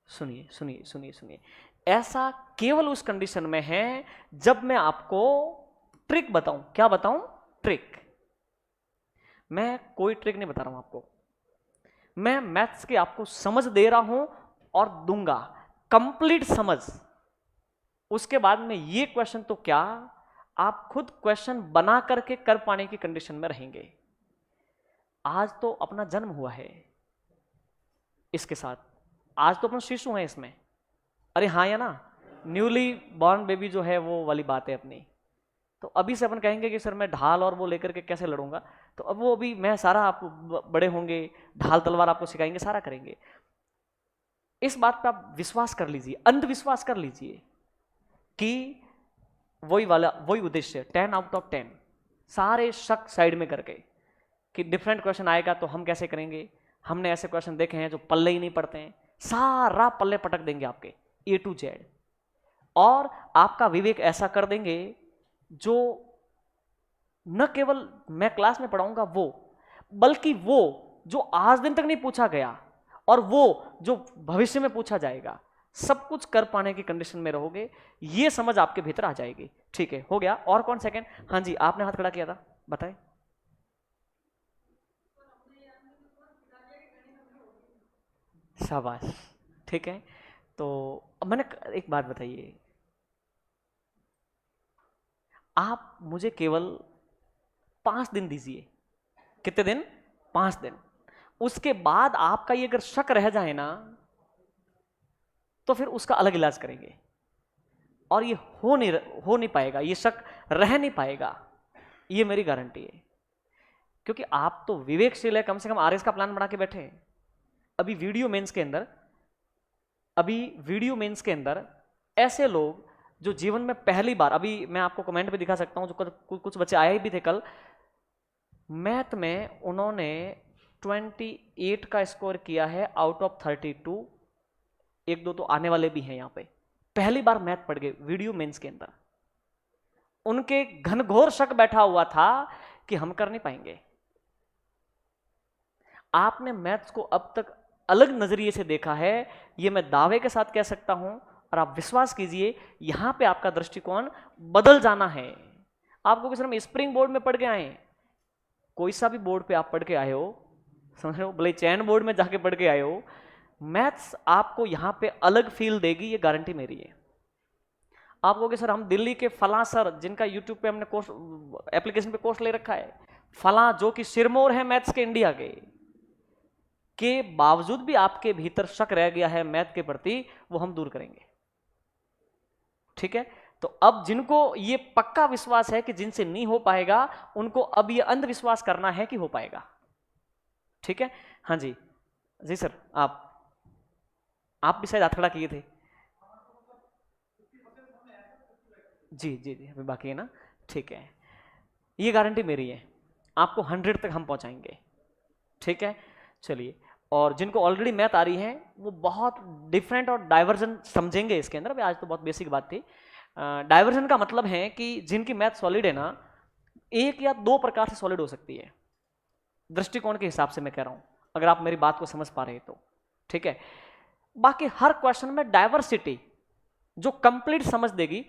सुनिए सुनिए सुनिए सुनिए, ऐसा केवल उस कंडीशन में है जब मैं आपको ट्रिक बताऊं। क्या बताऊं? ट्रिक। मैं कोई ट्रिक नहीं बता रहा हूं आपको, मैं मैथ्स की आपको समझ दे रहा हूं और दूंगा कंप्लीट समझ। उसके बाद में ये क्वेश्चन तो क्या, आप खुद क्वेश्चन बना करके कर पाने की कंडीशन में रहेंगे। आज तो अपना जन्म हुआ है इसके साथ, आज तो अपना शिशु है इसमें, अरे हाँ या ना, न्यूली बॉर्न बेबी जो है वो वाली बात है अपनी। तो अभी से अपन कहेंगे कि सर मैं ढाल और वो लेकर के कैसे लड़ूंगा, तो अब वो अभी मैं सारा, आप बड़े होंगे, ढाल तलवार आपको सिखाएंगे, सारा करेंगे। इस बात पे आप विश्वास कर लीजिए, अंधविश्वास कर लीजिए कि वही उद्देश्य 10 आउट ऑफ 10 सारे शक साइड में करके कि डिफरेंट क्वेश्चन आएगा तो हम कैसे करेंगे। हमने ऐसे क्वेश्चन देखे हैं जो पल्ले ही नहीं पड़ते हैं, सारा पल्ले पटक देंगे आपके A to Z, और आपका विवेक ऐसा कर देंगे जो न केवल मैं क्लास में पढ़ाऊंगा वो, बल्कि वो जो आज दिन तक नहीं पूछा गया और वो जो भविष्य में पूछा जाएगा, सब कुछ कर पाने की कंडीशन में रहोगे। ये समझ आपके भीतर आ जाएगी। ठीक है, हो गया। और कौन सेकंड? हाँ जी, आपने हाथ खड़ा किया था, बताएं। शाबाश, ठीक है। तो अब मैंने एक बात बताइए, आप मुझे केवल 5 दिन दीजिए। कितने दिन? 5 दिन। उसके बाद आपका ये अगर शक रह जाए ना, तो फिर उसका अलग इलाज करेंगे, और ये हो नहीं पाएगा, ये शक रह नहीं पाएगा, ये मेरी गारंटी है। क्योंकि आप तो विवेकशील है, कम से कम आरएस का प्लान बना के बैठे हैं। अभी वीडियो मेंस के अंदर ऐसे लोग जो जीवन में पहली बार, अभी मैं आपको कमेंट पे दिखा सकता हूं, जो कुछ बच्चे आए भी थे कल, मैथ में उन्होंने 28 का स्कोर किया है आउट ऑफ 32। एक दो तो आने वाले भी हैं यहां पे, पहली बार मैथ पढ़ गए वीडियो मेंस के अंदर। उनके घनघोर शक बैठा हुआ था कि हम कर नहीं पाएंगे। आपने मैथ्स को अब तक अलग नजरिए से देखा है, यह मैं दावे के साथ कह सकता हूं, और आप विश्वास कीजिए यहां पे आपका दृष्टिकोण बदल जाना है। आपको किसी हम स्प्रिंग बोर्ड में पढ़ के आए, कोई सा भी बोर्ड पे आप पढ़ के आए हो, समझ रहे हो, भले चैन बोर्ड में जाके पढ़ के आए हो, मैथ्स आपको यहां पे अलग फील देगी, ये गारंटी मेरी है। आप कहोगे सर हम दिल्ली के फला सर, जिनका यूट्यूब पे हमने कोर्स, एप्लीकेशन पे कोर्स ले रखा है, फला जो कि सिरमौर है मैथ्स के इंडिया के बावजूद भी आपके भीतर शक रह गया है मैथ के प्रति, वो हम दूर करेंगे। ठीक है, तो अब जिनको ये पक्का विश्वास है कि जिनसे नहीं हो पाएगा, उनको अब ये अंधविश्वास करना है कि हो पाएगा। ठीक है, हाँ जी, जी सर, आप भी शायद हाथ खड़ा किए थे। जी जी जी, अभी बाकी है ना, ठीक है, ये गारंटी मेरी है, आपको 100 तक हम पहुंचाएंगे। ठीक है, चलिए। और जिनको ऑलरेडी मैथ आ रही है वो बहुत डिफरेंट और डाइवर्जन समझेंगे इसके अंदर। अभी आज तो बहुत बेसिक बात थी। डाइवर्जन का मतलब है कि जिनकी मैथ सॉलिड है ना, एक या दो प्रकार से सॉलिड हो सकती है, दृष्टिकोण के हिसाब से मैं कह रहा हूं, अगर आप मेरी बात को समझ पा रहे तो। ठीक है, बाकी हर क्वेश्चन में डाइवर्सिटी जो कंप्लीट समझ देगी,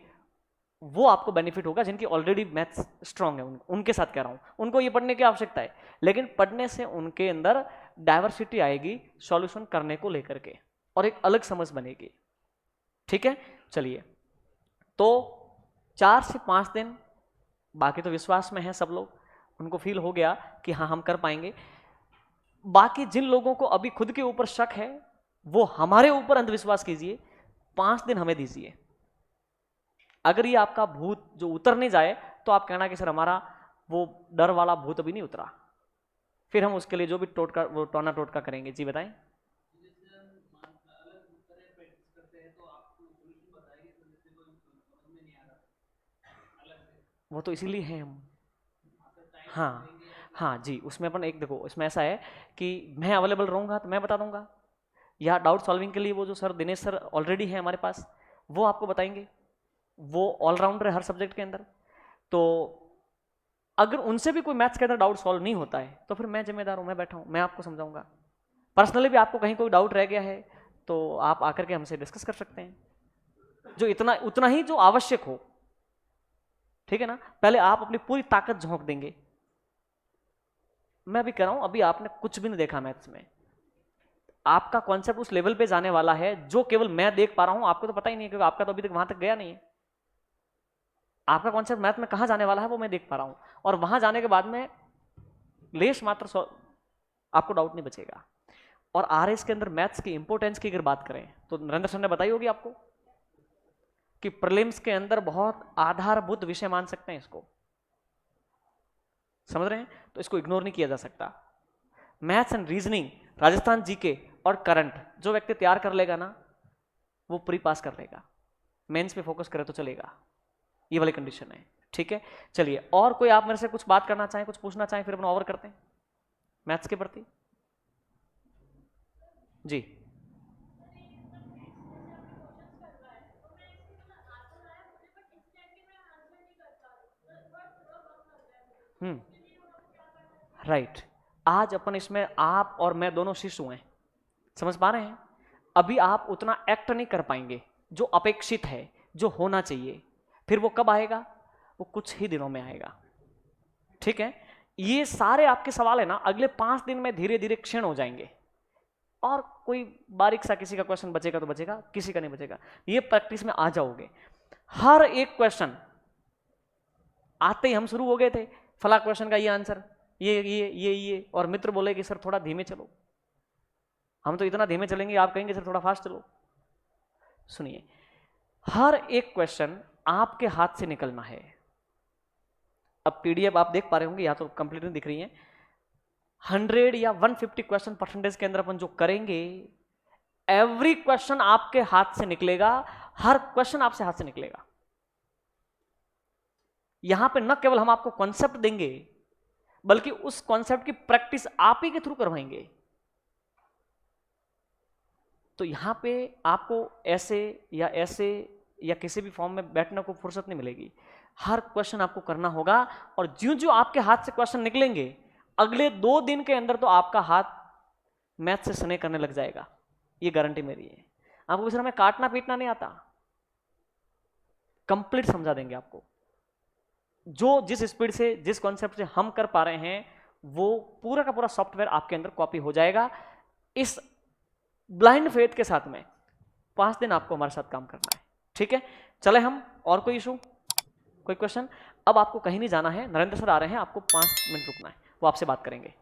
वो आपको बेनिफिट होगा। जिनकी ऑलरेडी मैथ्स स्ट्रांग है उनके साथ कह रहा हूं, उनको ये पढ़ने की आवश्यकता है, लेकिन पढ़ने से उनके अंदर डाइवर्सिटी आएगी सॉल्यूशन करने को लेकर के, और एक अलग समझ बनेगी। ठीक है, चलिए, तो 4 से 5 दिन, बाकी तो विश्वास में है सब लोग, उनको फील हो गया कि हाँ हम कर पाएंगे। बाकी जिन लोगों को अभी खुद के ऊपर शक है, वो हमारे ऊपर अंधविश्वास कीजिए, 5 दिन हमें दीजिए। अगर ये आपका भूत जो उतर नहीं जाए, तो आप कहना कि सर हमारा वो डर वाला भूत अभी नहीं उतरा, फिर हम उसके लिए जो भी टोटका, वो टोना टोटका करेंगे। जी बताएं। वो तो इसीलिए है हम। हाँ हाँ जी, उसमें अपन एक देखो, इसमें ऐसा है कि मैं अवेलेबल रहूंगा तो मैं बता दूंगा, या डाउट सॉल्विंग के लिए वो जो सर दिनेश सर ऑलरेडी है हमारे पास, वो आपको बताएंगे, वो ऑलराउंडर है हर सब्जेक्ट के अंदर। तो अगर उनसे भी कोई मैथ्स के अंदर डाउट सॉल्व नहीं होता है, तो फिर मैं जिम्मेदार हूं, मैं बैठा हूं, मैं आपको समझाऊंगा। पर्सनली भी आपको कहीं कोई डाउट रह गया है तो आप आकर के हमसे डिस्कस कर सकते हैं, जो इतना उतना ही जो आवश्यक हो। ठीक है ना, पहले आप अपनी पूरी ताकत झोंक देंगे, मैं भी कह रहा हूं अभी आपने कुछ भी नहीं देखा मैथ्स में, आपका कॉन्सेप्ट उस लेवल पे जाने वाला है जो केवल मैं देख पा रहा हूं, आपको तो पता ही नहीं है क्योंकि आपका तो अभी तक वहां तक गया नहीं है। आपका कॉन्सेप्ट मैथ में कहां जाने वाला है वो मैं देख पा रहा हूं, और वहां जाने के बाद में लेश मात्र आपको डाउट नहीं बचेगा। और आरएस के अंदर मैथ्स की इंपोर्टेंस की अगर बात करें तो नरेंद्र सर ने बताई होगी आपको कि प्रीलिम्स के अंदर बहुत आधारभूत विषय मान सकते हैं इसको, समझ रहे हैं, तो इसको इग्नोर नहीं किया जा सकता। Maths and reasoning, Rajasthan GK और करंट जो व्यक्ति तैयार कर लेगा ना वो प्री पास कर लेगा, मेंस पे फोकस करे तो चलेगा, ये वाली कंडीशन है। ठीक है, चलिए और कोई आप मेरे से कुछ बात करना चाहें, कुछ पूछना चाहें, फिर अपन ओवर करते हैं मैथ्स के प्रति। जी राइट। आज अपन इसमें आप और मैं दोनों शिशु हैं, समझ पा रहे हैं। अभी आप उतना एक्ट नहीं कर पाएंगे जो अपेक्षित है, जो होना चाहिए, फिर वो कब आएगा, वो कुछ ही दिनों में आएगा। ठीक है, ये सारे आपके सवाल है ना अगले 5 दिन में धीरे धीरे क्षीण हो जाएंगे, और कोई बारीक सा किसी का क्वेश्चन बचेगा तो बचेगा, किसी का नहीं बचेगा। ये प्रैक्टिस में आ जाओगे। हर एक क्वेश्चन आते ही हम शुरू हो गए थे, फला क्वेश्चन का ये आंसर, ये और मित्र बोले कि सर थोड़ा धीमे चलो। हम तो इतना धीमे चलेंगे, आप कहेंगे सर थोड़ा फास्ट चलो। सुनिए, हर एक क्वेश्चन आपके हाथ से निकलना है। अब पीडीएफ आप देख पा रहे होंगे, या तो कंप्लीट नहीं दिख रही है। 100 या 150 क्वेश्चन परसेंटेज के अंदर अपन जो करेंगे, एवरी क्वेश्चन आपके हाथ से निकलेगा, हर क्वेश्चन आपसे हाथ से निकलेगा। यहां पे न केवल हम आपको कॉन्सेप्ट देंगे बल्कि उस कॉन्सेप्ट की प्रैक्टिस आप ही के थ्रू करवाएंगे। तो यहां पे आपको ऐसे या किसी भी फॉर्म में बैठने को फुर्सत नहीं मिलेगी, हर क्वेश्चन आपको करना होगा। और ज्यों ज्यों आपके हाथ से क्वेश्चन निकलेंगे, अगले 2 दिन के अंदर तो आपका हाथ मैथ से स्ने करने लग जाएगा, ये गारंटी मेरी है। आपको किसी में काटना पीटना नहीं आता, कंप्लीट समझा देंगे आपको। जो जिस स्पीड से, जिस कॉन्सेप्ट से हम कर पा रहे हैं, वो पूरा का पूरा सॉफ्टवेयर आपके अंदर कॉपी हो जाएगा। इस ब्लाइंड फेथ के साथ में 5 दिन आपको हमारे साथ काम करना है। ठीक है, चले हम। और कोई इशू, कोई क्वेश्चन? अब आपको कहीं नहीं जाना है, नरेंद्र सर आ रहे हैं, आपको 5 मिनट रुकना है, वो आपसे बात करेंगे।